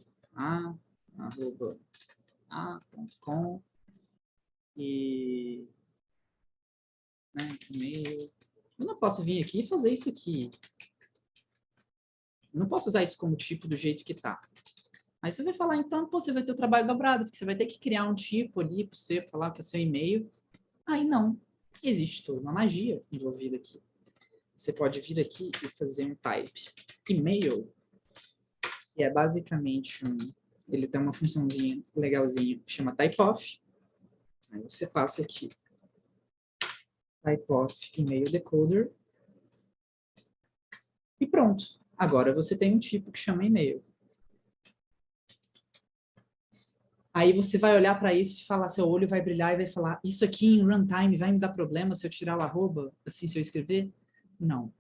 a.com e né, e-mail. Eu não posso vir aqui e fazer isso aqui. Eu não posso usar isso como tipo do jeito que tá. Aí você vai falar, então, pô, você vai ter o trabalho dobrado, porque você vai ter que criar um tipo ali para você falar que é seu e-mail. Aí não. Existe toda uma magia envolvida aqui. Você pode vir aqui e fazer um type e-mail, que é basicamente ele tem uma funçãozinha legalzinha que chama typeof. Aí você passa aqui typeof e-mail decoder e pronto. Agora você tem um tipo que chama e-mail. Aí você vai olhar para isso e falar, seu olho vai brilhar e vai falar, isso aqui em runtime vai me dar problema se eu tirar o arroba, assim, se eu escrever? Não.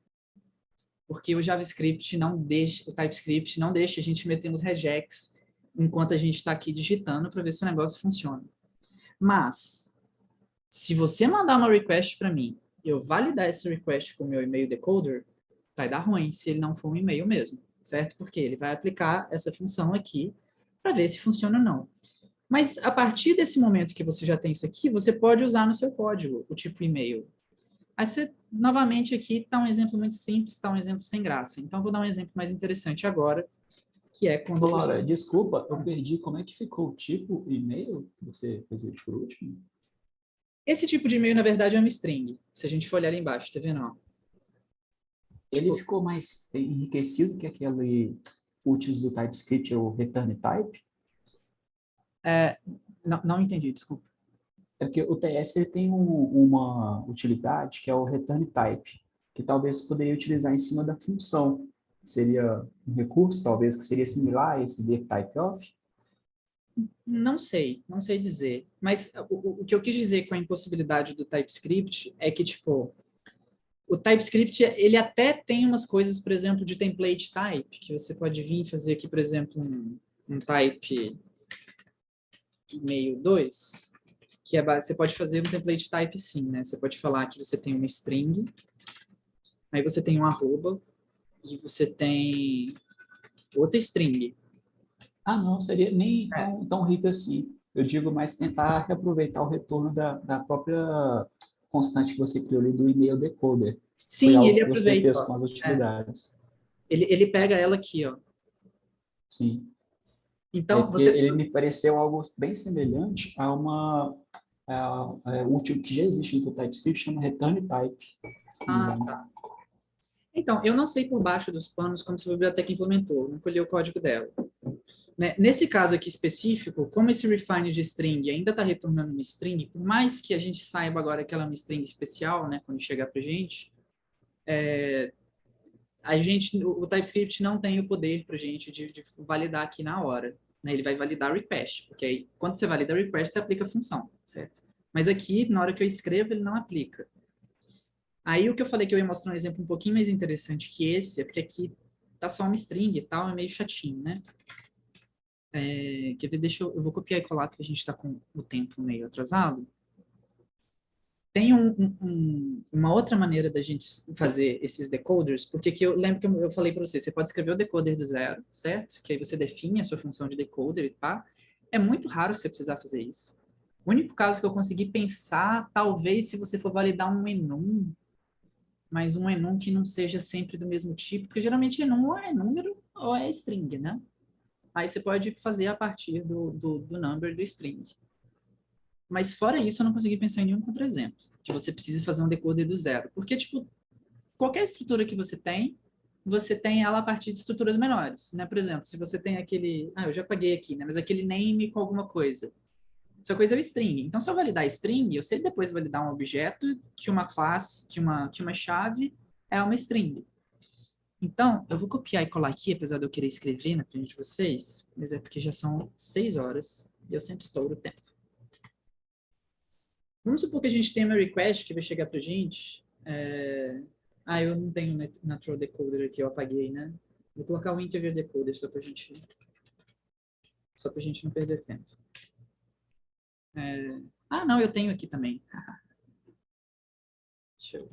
Porque o JavaScript não deixa, o TypeScript não deixa a gente meter uns regex enquanto a gente está aqui digitando para ver se o negócio funciona. Mas, Se você mandar uma request para mim, eu validar essa request com o meu e-mail decoder, vai dar ruim se ele não for um e-mail mesmo, certo? Porque ele vai aplicar essa função aqui para ver se funciona ou não. Mas a partir desse momento que você já tem isso aqui, você pode usar no seu código o tipo e-mail. Aí você, novamente aqui, está um exemplo muito simples, está um exemplo sem graça. Então, vou dar um exemplo mais interessante agora, que é quando... Laura, desculpa, eu perdi. Como é que ficou o tipo e-mail que você fez ele por último? Esse tipo de e-mail, na verdade, é uma string. Se a gente for olhar ali embaixo, tá vendo? Ó? Ele ficou mais enriquecido que aquele úteis do TypeScript, o return type? Não entendi, desculpa. É porque o TS ele tem uma utilidade que é o return type, que talvez você poderia utilizar em cima da função. Seria um recurso, talvez, que seria similar a esse typeof? Não sei dizer. Mas o que eu quis dizer com a impossibilidade do TypeScript é que, tipo, o TypeScript, ele até tem umas coisas, por exemplo, de template type, que você pode vir fazer aqui, por exemplo, um type e-mail 2, que você pode fazer um template type sim, né? Você pode falar que você tem uma string, aí você tem um arroba, e você tem outra string. Ah, não, seria nem tão rico assim. Eu digo mais tentar reaproveitar o retorno da própria constante que você criou ali do e-mail decoder. Foi Sim, algo ele que você aproveita. fez com as utilidades. Ele pega ela aqui, ó. Sim. Então, Porque ele me pareceu algo bem semelhante a uma útil que já existe no TypeScript, chama return type. tá. Então, eu não sei por baixo dos panos como essa biblioteca implementou, não colhi o código dela. Né? Nesse caso aqui específico, como esse refine de string ainda está retornando uma string, por mais que a gente saiba agora que ela é uma string especial, né, quando chegar para o TypeScript não tem o poder para a gente de validar aqui na hora. Né? Ele vai validar request, porque aí, quando você valida request, você aplica a função, certo? Mas aqui, na hora que eu escrevo, ele não aplica. Aí o que eu falei que eu ia mostrar um exemplo um pouquinho mais interessante que esse, é porque aqui tá só uma string e tal, é meio chatinho, né? Quer ver? Eu vou copiar e colar, porque a gente está com o tempo meio atrasado. Tem uma outra maneira da gente fazer esses decoders, porque aqui eu lembro que eu falei para você pode escrever o decoder do zero, certo? Que aí você define a sua função de decoder e pá. É muito raro você precisar fazer isso. O único caso que eu consegui pensar, talvez se você for validar um enum, mas um enum que não seja sempre do mesmo tipo, porque geralmente enum ou é número ou é string, né? Aí você pode fazer a partir do number do string. Mas fora isso, eu não consegui pensar em nenhum contra-exemplo, que você precise fazer um decoder do zero. Porque, tipo, qualquer estrutura que você tem ela a partir de estruturas menores, né? Por exemplo, se você tem aquele... eu já paguei aqui, né? Mas aquele name com alguma coisa. Essa coisa é o string. Então, se eu validar string, eu sei depois validar um objeto que uma classe, que uma chave é uma string. Então, eu vou copiar e colar aqui, apesar de eu querer escrever na frente de vocês, mas é porque já são 6 horas e eu sempre estouro o tempo. Vamos supor que a gente tem uma request que vai chegar pra gente. Eu não tenho natural decoder aqui, eu apaguei, né? Vou colocar o integer decoder só pra gente não perder tempo. Não, eu tenho aqui também. Deixa eu...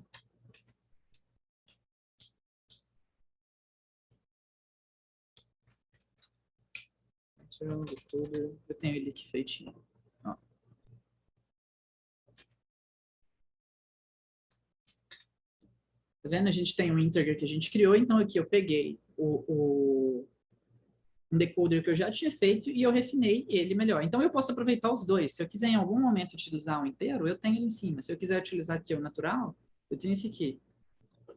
Natural decoder, eu tenho ele aqui feitinho. Ó. Tá vendo? A gente tem um integer que a gente criou, então aqui eu peguei um decoder que eu já tinha feito e eu refinei ele melhor. Então eu posso aproveitar os dois. Se eu quiser em algum momento utilizar um inteiro, eu tenho ele em cima. Se eu quiser utilizar aqui o natural, eu tenho esse aqui.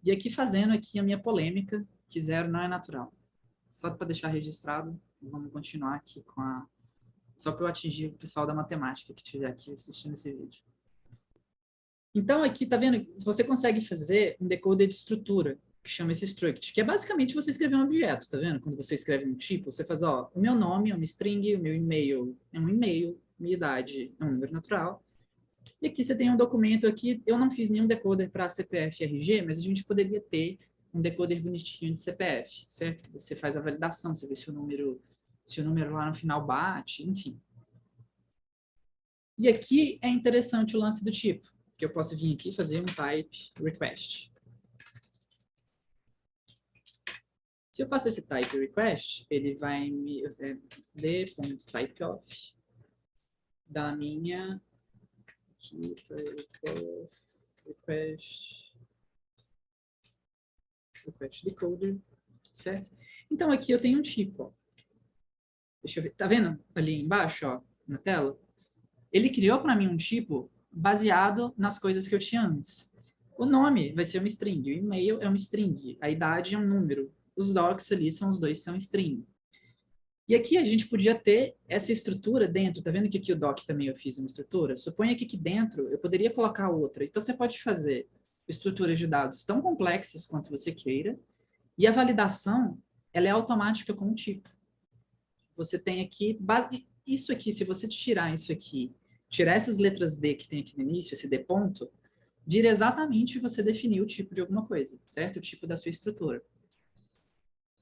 E aqui fazendo aqui a minha polêmica, que zero não é natural. Só para deixar registrado, vamos continuar aqui com só para eu atingir o pessoal da matemática que estiver aqui assistindo esse vídeo. Então, aqui, tá vendo? Você consegue fazer um decoder de estrutura, que chama esse struct, que é basicamente você escrever um objeto, tá vendo? Quando você escreve um tipo, você faz, ó, o meu nome é uma string, o meu e-mail é um e-mail, minha idade é um número natural. E aqui você tem um documento aqui, eu não fiz nenhum decoder para CPF e RG, mas a gente poderia ter um decoder bonitinho de CPF, certo? Que você faz a validação, você vê se o número lá no final bate, enfim. E aqui é interessante o lance do tipo, que eu posso vir aqui e fazer um type request. Se eu faço esse type request, ele vai me d.typeof da minha aqui, request decoder, certo? Então aqui eu tenho um tipo, ó. Deixa eu ver, tá vendo ali embaixo, ó, na tela? Ele criou para mim um tipo baseado nas coisas que eu tinha antes. O nome vai ser uma string, o e-mail é uma string, a idade é um número, os docs ali são os dois são string. E aqui a gente podia ter essa estrutura dentro, tá vendo que aqui o doc também eu fiz uma estrutura? Suponha que aqui dentro eu poderia colocar outra. Então você pode fazer estruturas de dados tão complexas quanto você queira, e a validação, ela é automática com o tipo. Você tem aqui, isso aqui, se você tirar isso aqui, tirar essas letras D que tem aqui no início, esse D ponto, vira exatamente você definir o tipo de alguma coisa, certo? O tipo da sua estrutura.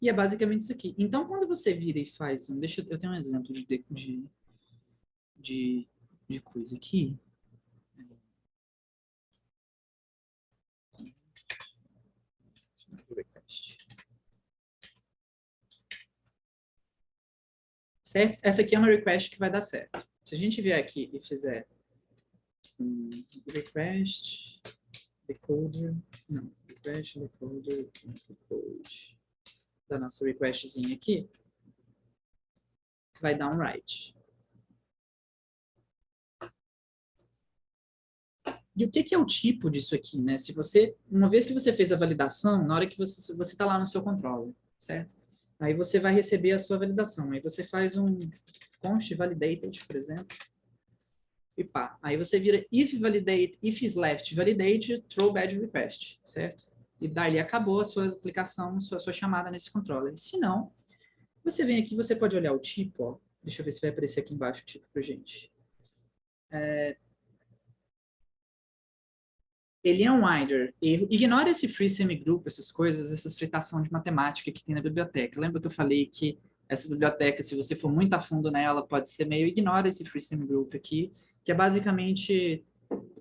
E é basicamente isso aqui. Então, quando você vira e faz um... eu tenho um exemplo de coisa aqui. Certo? Essa aqui é uma request que vai dar certo. Se a gente vier aqui e fizer um request decoder, não, request decoder, decode da nossa requestzinha aqui, vai dar um write. E o que é o tipo disso aqui, né? Se você, uma vez que você fez a validação, na hora que você está lá no seu controller, certo? Aí você vai receber a sua validação. Aí você faz um const validated, por exemplo, e pá. Aí você vira if validate, if is left validate, throw bad request, certo? E dali acabou a sua aplicação, sua chamada nesse controller. Se não, você vem aqui, você pode olhar o tipo, ó. Deixa eu ver se vai aparecer aqui embaixo o tipo pra gente. Ele é um either erro. Ignora esse free semigroup, essas coisas, essas fritação de matemática que tem na biblioteca. Lembra que eu falei que essa biblioteca, se você for muito a fundo nela, pode ser meio... Ignora esse free semigroup aqui, que é basicamente...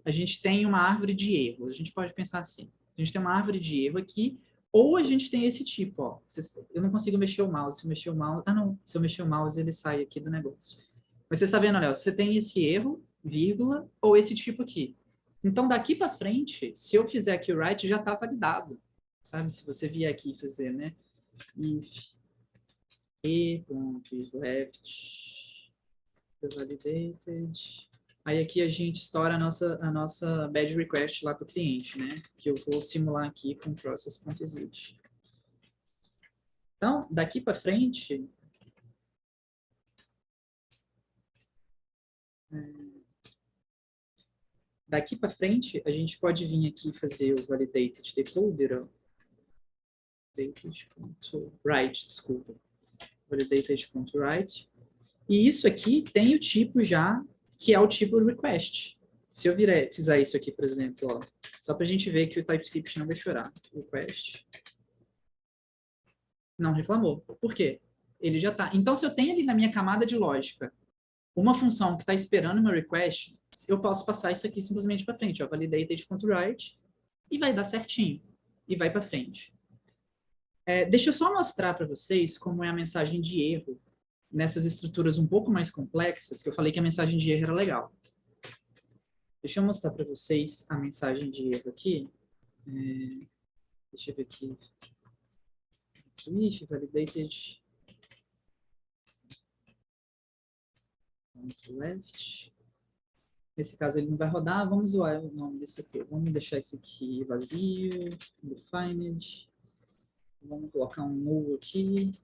A gente tem uma árvore de erro. A gente pode pensar assim. A gente tem uma árvore de erro aqui, ou a gente tem esse tipo, ó. Eu não consigo mexer o mouse. Se eu mexer o mouse... Ah, não. Se eu mexer o mouse, ele sai aqui do negócio. Mas você está vendo, Léo? Você tem esse erro, vírgula, ou esse tipo aqui. Então, daqui para frente, se eu fizer aqui o write, já está validado. Sabe? Se você vier aqui e fazer, né? If e.isLeft validated. Aí aqui a gente estoura a nossa bad request lá para o cliente, né? Que eu vou simular aqui com process.exit. Então, daqui para frente... Daqui para frente, a gente pode vir aqui fazer o validated decoder, ó. Validated.write, desculpa. Validated.write. E isso aqui tem o tipo já, que é o tipo request. Se eu fizer isso aqui, por exemplo, ó, só para a gente ver que o TypeScript não vai chorar. Request. Não reclamou. Por quê? Ele já está. Então, se eu tenho ali na minha camada de lógica uma função que está esperando meu request, eu posso passar isso aqui simplesmente para frente, ó, validated.write, e vai dar certinho. E vai para frente. Deixa eu só mostrar para vocês como é a mensagem de erro nessas estruturas um pouco mais complexas, que eu falei que a mensagem de erro era legal. Deixa eu mostrar para vocês a mensagem de erro aqui. Deixa eu ver aqui. If validated left. Nesse caso ele não vai rodar, vamos zoar o nome desse aqui. Vamos deixar esse aqui vazio, defined. Vamos colocar um null aqui.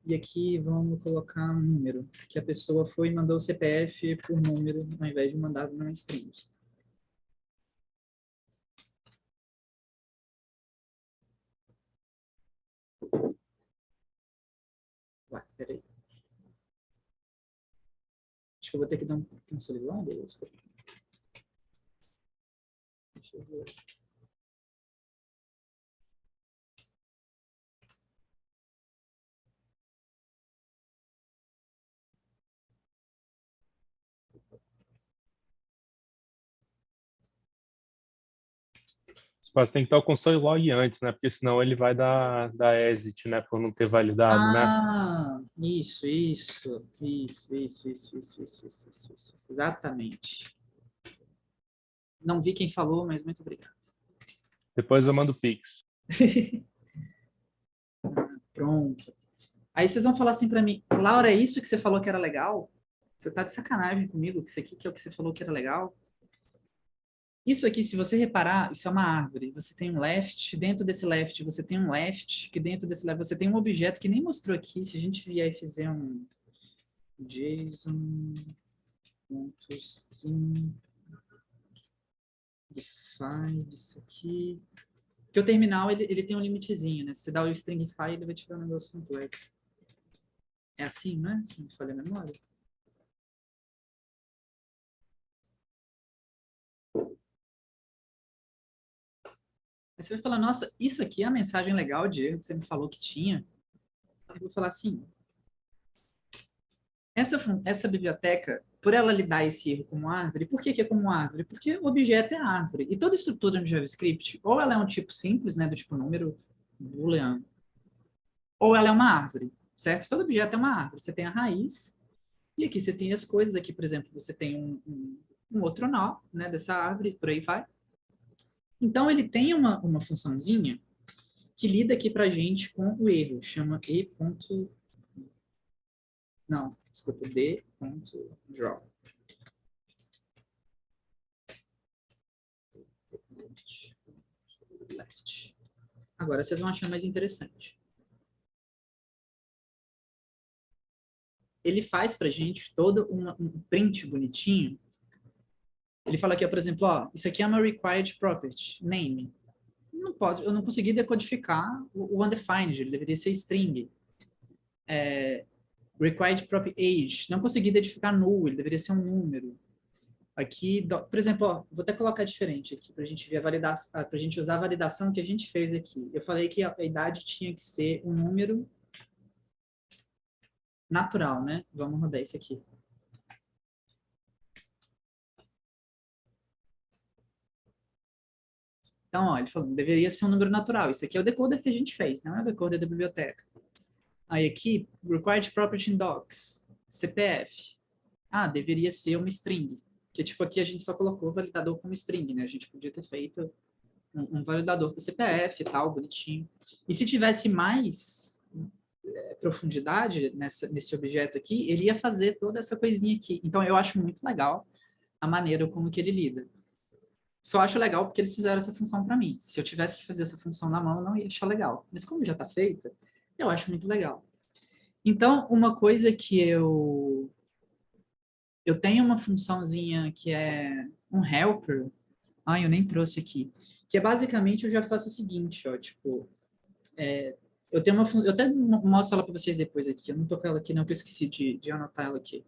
E aqui vamos colocar um número, que a pessoa foi e mandou o CPF por número, ao invés de mandar uma string. Ué, peraí. Acho que eu vou ter que dar um consolidar, beleza. Deixa eu ver. Você tem que ter o console log antes, né? Porque senão ele vai dar exit, né? Por não ter validado, né? Isso. Exatamente. Não vi quem falou, mas muito obrigado. Depois eu mando o Pix. Pronto. Aí vocês vão falar assim para mim, Laura, é isso que você falou que era legal? Você tá de sacanagem comigo, que isso aqui que é o que você falou que era legal? Isso aqui, se você reparar, isso é uma árvore. Você tem um left, dentro desse left você tem um left, que dentro desse left você tem um objeto que nem mostrou aqui. Se a gente vier e fizer um JSON.string define isso aqui. Porque o terminal, ele tem um limitezinho, né? Se você dá o stringify, ele vai te dar um negócio complexo. É assim, não é? Se não me falha a memória. Aí você vai falar, nossa, isso aqui é a mensagem legal de erro que você me falou que tinha. Eu vou falar assim, essa biblioteca, por ela lidar esse erro como árvore, por que é como árvore? Porque o objeto é árvore. E toda estrutura no JavaScript, ou ela é um tipo simples, né, do tipo número, boolean, ou ela é uma árvore, certo? Todo objeto é uma árvore. Você tem a raiz, e aqui você tem as coisas. Aqui, por exemplo, você tem um outro nó, né, dessa árvore, por aí vai. Então, ele tem uma funçãozinha que lida aqui para a gente com o erro, chama d.draw. Left. Agora vocês vão achar mais interessante. Ele faz para a gente todo um print bonitinho. Ele fala aqui, por exemplo, ó, isso aqui é uma required property, name. Não pode, eu não consegui decodificar o undefined, ele deveria ser string. Required property age, não consegui identificar null, ele deveria ser um número. Aqui, por exemplo, ó, vou até colocar diferente aqui para a gente ver a validação, para a gente usar a validação que a gente fez aqui. Eu falei que a idade tinha que ser um número natural, né? Vamos rodar isso aqui. Então, ó, ele falou, deveria ser um número natural. Isso aqui é o decoder que a gente fez, não é o decoder da biblioteca. Aí aqui, required property in docs, CPF. Deveria ser uma string. Que tipo aqui a gente só colocou o validador como string, né? A gente podia ter feito um validador para CPF e tal, bonitinho. E se tivesse mais profundidade nesse objeto aqui, ele ia fazer toda essa coisinha aqui. Então eu acho muito legal a maneira como que ele lida. Só acho legal porque eles fizeram essa função para mim. Se eu tivesse que fazer essa função na mão, eu não ia achar legal. Mas como já está feita, eu acho muito legal. Então, uma coisa que eu tenho uma funçãozinha que é um helper. Eu nem trouxe aqui. Que é basicamente, eu já faço o seguinte, ó, tipo, eu tenho uma eu até mostro ela para vocês depois aqui. Eu não tô com ela aqui não, que eu esqueci de anotar ela aqui.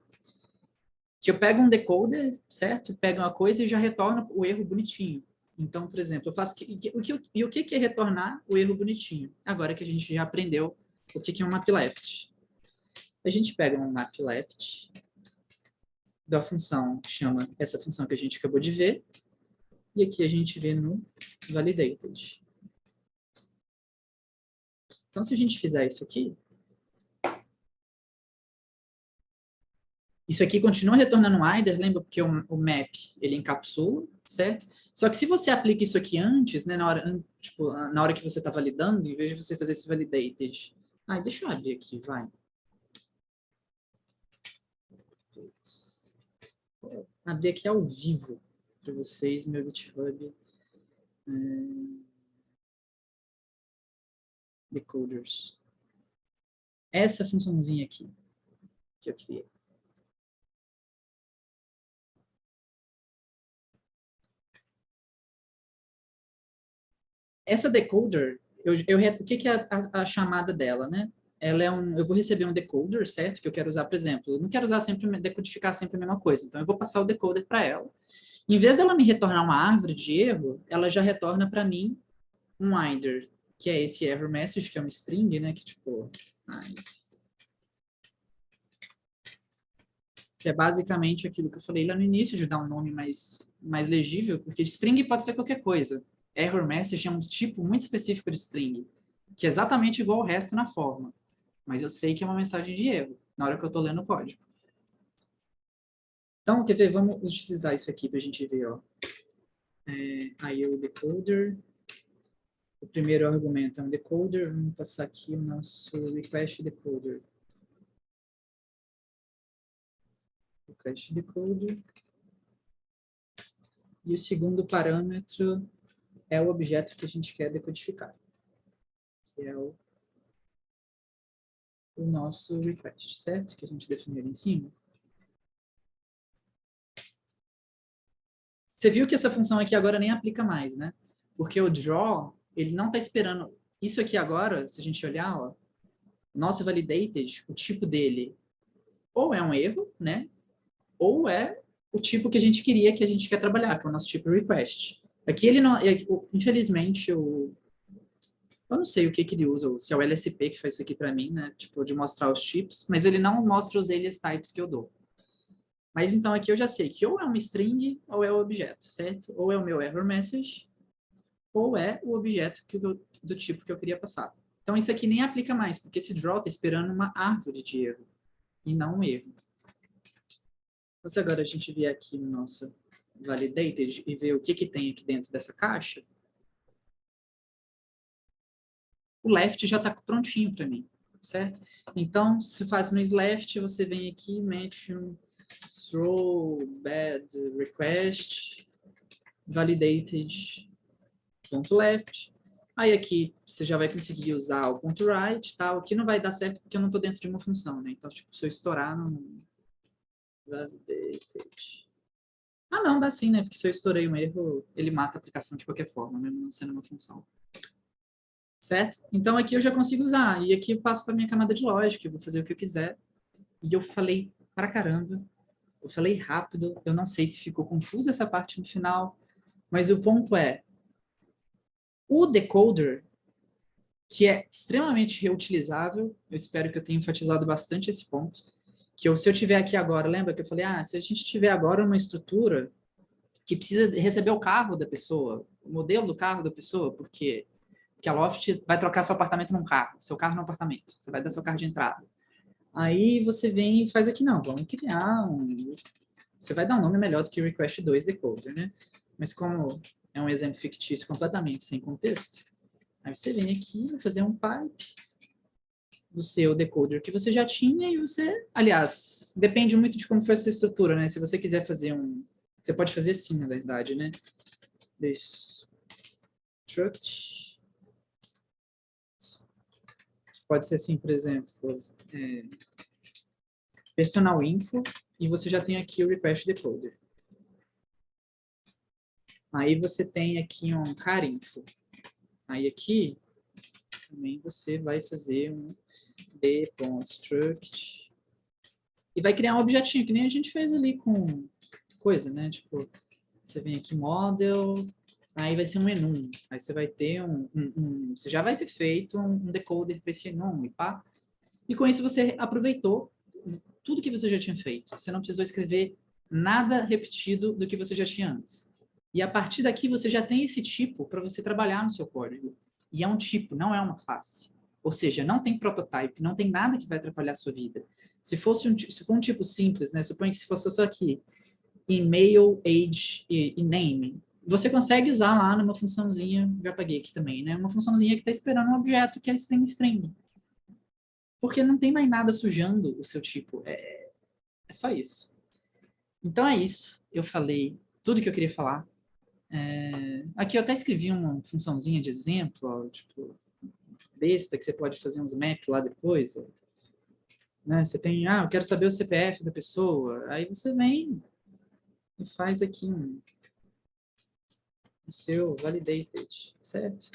Que eu pego um decoder, certo? Pego uma coisa e já retorno o erro bonitinho. Então, por exemplo, eu faço o que é retornar o erro bonitinho? Agora que a gente já aprendeu o que é um map left. A gente pega um map left da função que chama essa função que a gente acabou de ver, e aqui a gente vê no validated. Então, se a gente fizer isso aqui, isso aqui continua retornando um either, lembra? Porque o map, ele encapsula, certo? Só que se você aplica isso aqui antes, né, na hora que você está validando, em vez de você fazer esse validated... deixa eu abrir aqui, vai. Vou abrir aqui ao vivo para vocês, meu GitHub. Decoders. Essa funçãozinha aqui que eu criei. Essa decoder, o que é a chamada dela, né? Ela é eu vou receber um decoder, certo? Que eu quero usar, por exemplo, eu não quero usar decodificar sempre a mesma coisa, então eu vou passar o decoder para ela. Em vez dela me retornar uma árvore de erro, ela já retorna para mim um either, que é esse error message, que é uma string, né? Que tipo, que é basicamente aquilo que eu falei lá no início, de dar um nome mais legível, porque string pode ser qualquer coisa. Error message é um tipo muito específico de string, que é exatamente igual ao resto na forma. Mas eu sei que é uma mensagem de erro, na hora que eu estou lendo o código. Então, quer ver? Vamos utilizar isso aqui para a gente ver. Ó. Aí o decoder. O primeiro argumento é um decoder. Vamos passar aqui o nosso request decoder. Request decoder. E o segundo parâmetro é o objeto que a gente quer decodificar, que é o nosso request, certo? Que a gente definiu ali em cima. Você viu que essa função aqui agora nem aplica mais, né? Porque o draw, ele não está esperando... Isso aqui agora, se a gente olhar, ó, nosso validated, o tipo dele ou é um erro, né? Ou é o tipo que a gente queria, que a gente quer trabalhar, que é o nosso tipo request. Aqui ele não... Infelizmente, eu não sei o que ele usa, se é o LSP que faz isso aqui para mim, né? Tipo, de mostrar os tipos, mas ele não mostra os alias types que eu dou. Mas então aqui eu já sei que ou é uma string ou é o objeto, certo? Ou é o meu error message, ou é o objeto do tipo que eu queria passar. Então isso aqui nem aplica mais, porque esse draw está esperando uma árvore de erro, e não um erro. Então, se agora a gente vier aqui no nosso validated e ver o que tem aqui dentro dessa caixa, o left já está prontinho para mim, certo? Então, se faz no left, você vem aqui, mete um throw bad request validated.left. Aí aqui você já vai conseguir usar o ponto .right, tá? O que não vai dar certo porque eu não estou dentro de uma função, né? Então, tipo, se eu estourar no validated... Ah, não, dá sim, né? Porque se eu estourei um erro, ele mata a aplicação de qualquer forma, mesmo não sendo uma função. Certo? Então aqui eu já consigo usar. E aqui eu passo para minha camada de lógica, eu vou fazer o que eu quiser. E eu falei pra caramba. Eu falei rápido. Eu não sei se ficou confusa essa parte no final. Mas o ponto é, o decoder, que é extremamente reutilizável, eu espero que eu tenha enfatizado bastante esse ponto, que se eu tiver aqui agora, lembra que eu falei, se a gente tiver agora uma estrutura que precisa receber o carro da pessoa, o modelo do carro da pessoa, porque a Loft vai trocar seu apartamento num carro, seu carro num apartamento, você vai dar seu carro de entrada. Aí você vem e faz aqui, não, vamos criar um... Você vai dar um nome melhor do que request 2 decoder, né? Mas como é um exemplo fictício completamente sem contexto, aí você vem aqui e vai fazer um pipe do seu decoder que você já tinha e você... Aliás, depende muito de como foi essa estrutura, né? Se você quiser fazer um... Você pode fazer assim, na verdade, né? Destruct... Pode ser assim, por exemplo, personal info, e você já tem aqui o request decoder. Aí você tem aqui um car info. Aí aqui, também você vai fazer um d.struct e vai criar um objetinho, que nem a gente fez ali com coisa, né? Tipo, você vem aqui model, aí vai ser um enum. Aí você vai ter você já vai ter feito um decoder para esse enum, e pá. E com isso você aproveitou tudo que você já tinha feito. Você não precisou escrever nada repetido do que você já tinha antes. E a partir daqui você já tem esse tipo para você trabalhar no seu código. E é um tipo, não é uma classe. Ou seja, não tem prototype, não tem nada que vai atrapalhar a sua vida. Se for um tipo simples, né? Suponha que se fosse só aqui, email, age e name, você consegue usar lá numa funçãozinha, já paguei aqui também, né? Uma funçãozinha que está esperando um objeto que é string. Porque não tem mais nada sujando o seu tipo. É só isso. Então é isso. Eu falei tudo que eu queria falar. Aqui eu até escrevi uma funçãozinha de exemplo, ó, tipo, besta, que você pode fazer uns map lá depois. Ó, né? Você tem, eu quero saber o CPF da pessoa. Aí você vem e faz aqui o seu validated, certo?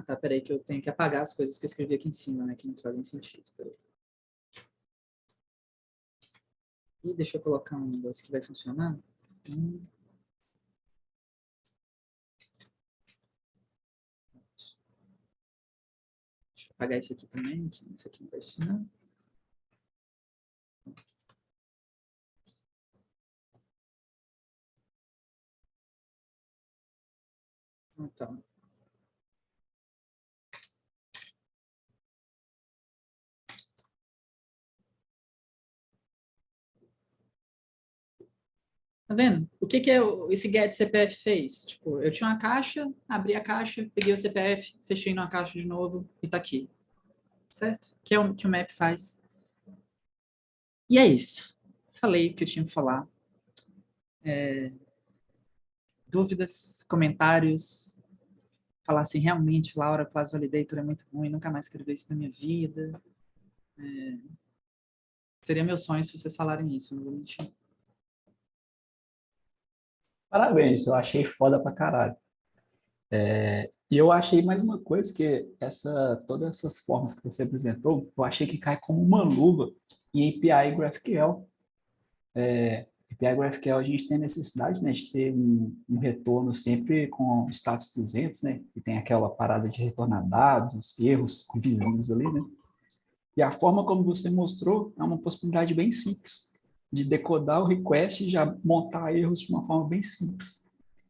Tá, peraí que eu tenho que apagar as coisas que eu escrevi aqui em cima, né, que não fazem sentido. Peraí. E deixa eu colocar um negócio que vai funcionar. Deixa eu apagar isso aqui também, que isso aqui não vai funcionar. Então. Tá vendo? O que esse get CPF fez? Tipo, eu tinha uma caixa, abri a caixa, peguei o CPF, fechei numa caixa de novo e tá aqui. Certo? Que é o que o map faz. E é isso. Falei o que eu tinha que falar. Dúvidas, comentários? Falar assim, realmente, Laura, Class Validator é muito ruim, nunca mais quero ver isso na minha vida. Seria meu sonho se vocês falarem isso, não vou mentir. Parabéns, eu achei foda pra caralho. E eu achei mais uma coisa que todas essas formas que você apresentou, eu achei que cai como uma luva em API GraphQL. API GraphQL a gente tem a necessidade, né, de ter um retorno sempre com status 200, né, e tem aquela parada de retornar dados, erros vizinhos ali, né. E a forma como você mostrou é uma possibilidade bem simples de decodar o request e já montar erros de uma forma bem simples.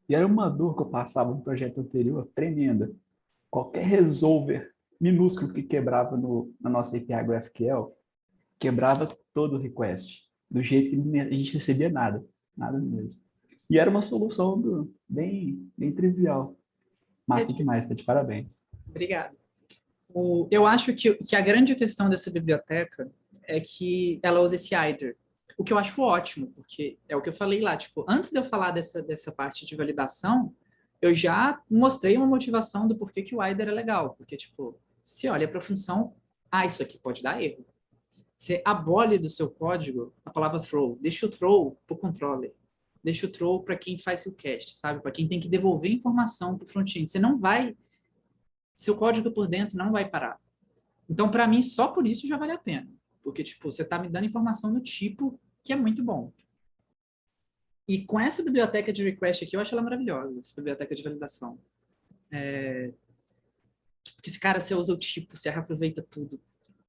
E era uma dor que eu passava no projeto anterior, tremenda. Qualquer resolver minúsculo que quebrava na nossa API GraphQL, quebrava todo o request, do jeito que a gente recebia nada, nada mesmo. E era uma solução bem trivial. Massa demais, tá de parabéns. Obrigado. Eu acho que a grande questão dessa biblioteca é que ela usa esse either, o que eu acho ótimo, porque é o que eu falei lá, tipo, antes de eu falar dessa parte de validação, eu já mostrei uma motivação do porquê que o either é legal, porque, tipo, se olha para a função, isso aqui pode dar erro. Você abole do seu código a palavra throw, deixa o throw para o controller, deixa o throw para quem faz o cast, sabe? Para quem tem que devolver informação para o front-end. Você não vai, seu código por dentro não vai parar. Então, para mim, só por isso já vale a pena. Porque, tipo, você está me dando informação do tipo que é muito bom. E com essa biblioteca de request aqui, eu acho ela maravilhosa, essa biblioteca de validação. Porque esse cara, você usa o tipo, você reaproveita tudo.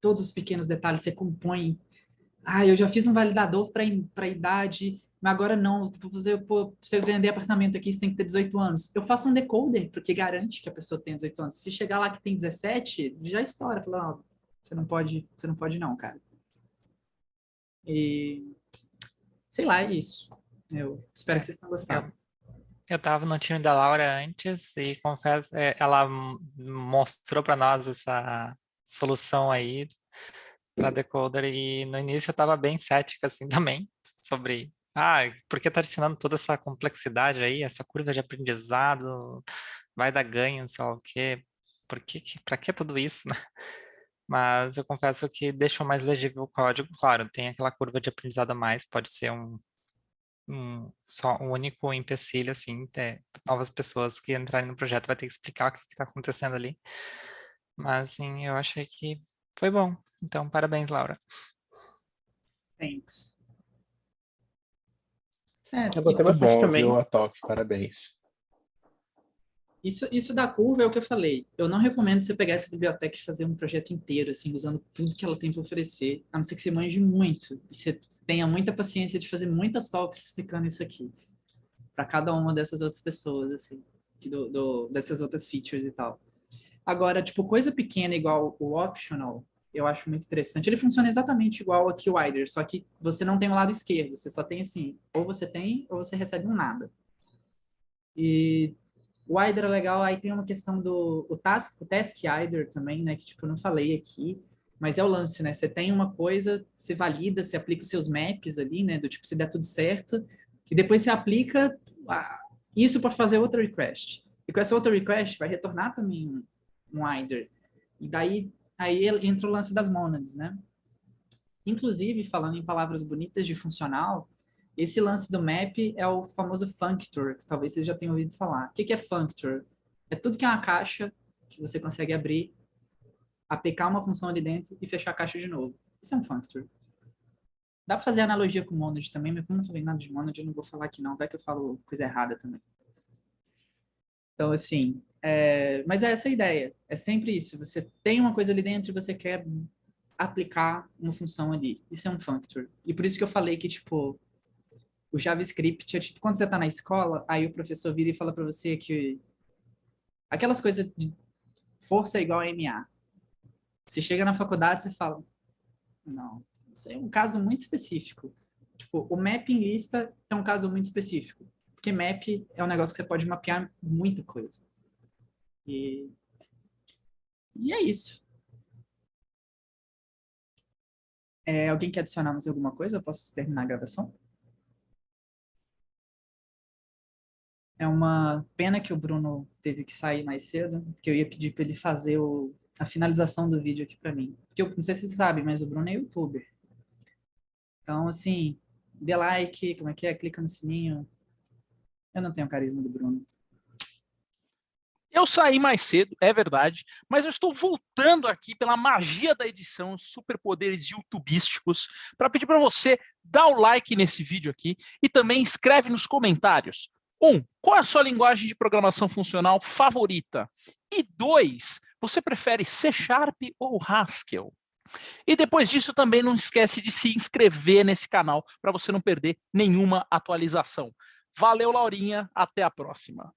Todos os pequenos detalhes, você compõe. Eu já fiz um validador para idade, mas agora não. Vou fazer, pô, você vender apartamento aqui, você tem que ter 18 anos. Eu faço um decoder, porque garante que a pessoa tem 18 anos. Se chegar lá que tem 17, já estoura. Fala, você não pode não, cara. E sei lá, é isso. Eu espero que vocês tenham gostado. Eu estava no time da Laura antes e confesso, ela mostrou para nós essa solução aí para decoder e no início eu estava bem cética assim também sobre por que está adicionando toda essa complexidade aí, essa curva de aprendizado, vai dar ganho, sei lá o quê, para que tudo isso, né? Mas eu confesso que deixou mais legível o código, claro, tem aquela curva de aprendizado a mais, pode ser só um único empecilho, assim, ter novas pessoas que entrarem no projeto vai ter que explicar o que está acontecendo ali. Mas, assim, eu achei que foi bom. Então, parabéns, Laura. Thanks. Eu gostei Muito bastante bom, também. viu, Atok? Parabéns. Isso da curva é o que eu falei. Eu não recomendo você pegar essa biblioteca e fazer um projeto inteiro, assim, usando tudo que ela tem para oferecer, a não ser que você manje muito. E você tenha muita paciência de fazer muitas talks explicando isso aqui. Para cada uma dessas outras pessoas, assim. Dessas outras features e tal. Agora, tipo, coisa pequena igual o optional, eu acho muito interessante. Ele funciona exatamente igual aqui o Wider, só que você não tem o lado esquerdo. Você só tem, assim, ou você tem, ou você recebe um nada. E o Eider é legal, aí tem uma questão o task Eider também, né, que tipo, eu não falei aqui, mas é o lance, né, você tem uma coisa, você valida, você aplica os seus maps ali, né, do tipo, se der tudo certo, e depois você aplica isso para fazer outra request. E com essa outra request vai retornar também um Eider. E daí aí entra o lance das monads, né. Inclusive, falando em palavras bonitas de funcional, esse lance do map é o famoso functor, que talvez vocês já tenham ouvido falar. O que é functor? É tudo que é uma caixa que você consegue abrir, aplicar uma função ali dentro e fechar a caixa de novo. Isso é um functor. Dá para fazer analogia com monad também, mas como eu não falei nada de monad, eu não vou falar aqui não, vai que eu falo coisa errada também. Então, assim, mas é essa a ideia. É sempre isso. Você tem uma coisa ali dentro e você quer aplicar uma função ali. Isso é um functor. E por isso que eu falei que, tipo, o JavaScript é tipo, quando você está na escola, aí o professor vira e fala para você que Aquelas coisas de força é igual a MA. Você chega na faculdade, você fala, não, isso é um caso muito específico. Tipo, o map em lista é um caso muito específico. Porque map é um negócio que você pode mapear muita coisa. E é isso. Alguém quer adicionar mais alguma coisa? Eu posso terminar a gravação? É uma pena que o Bruno teve que sair mais cedo, porque eu ia pedir para ele fazer a finalização do vídeo aqui para mim. Porque eu não sei se vocês sabem, mas o Bruno é youtuber. Então, assim, dê like, como é que é? Clica no sininho. Eu não tenho o carisma do Bruno. Eu saí mais cedo, é verdade, mas eu estou voltando aqui pela magia da edição, superpoderes youtubísticos, para pedir para você dar o like nesse vídeo aqui e também escreve nos comentários. 1. Qual é a sua linguagem de programação funcional favorita? E 2. Você prefere C# ou Haskell? E depois disso também não esquece de se inscrever nesse canal para você não perder nenhuma atualização. Valeu, Laurinha, até a próxima.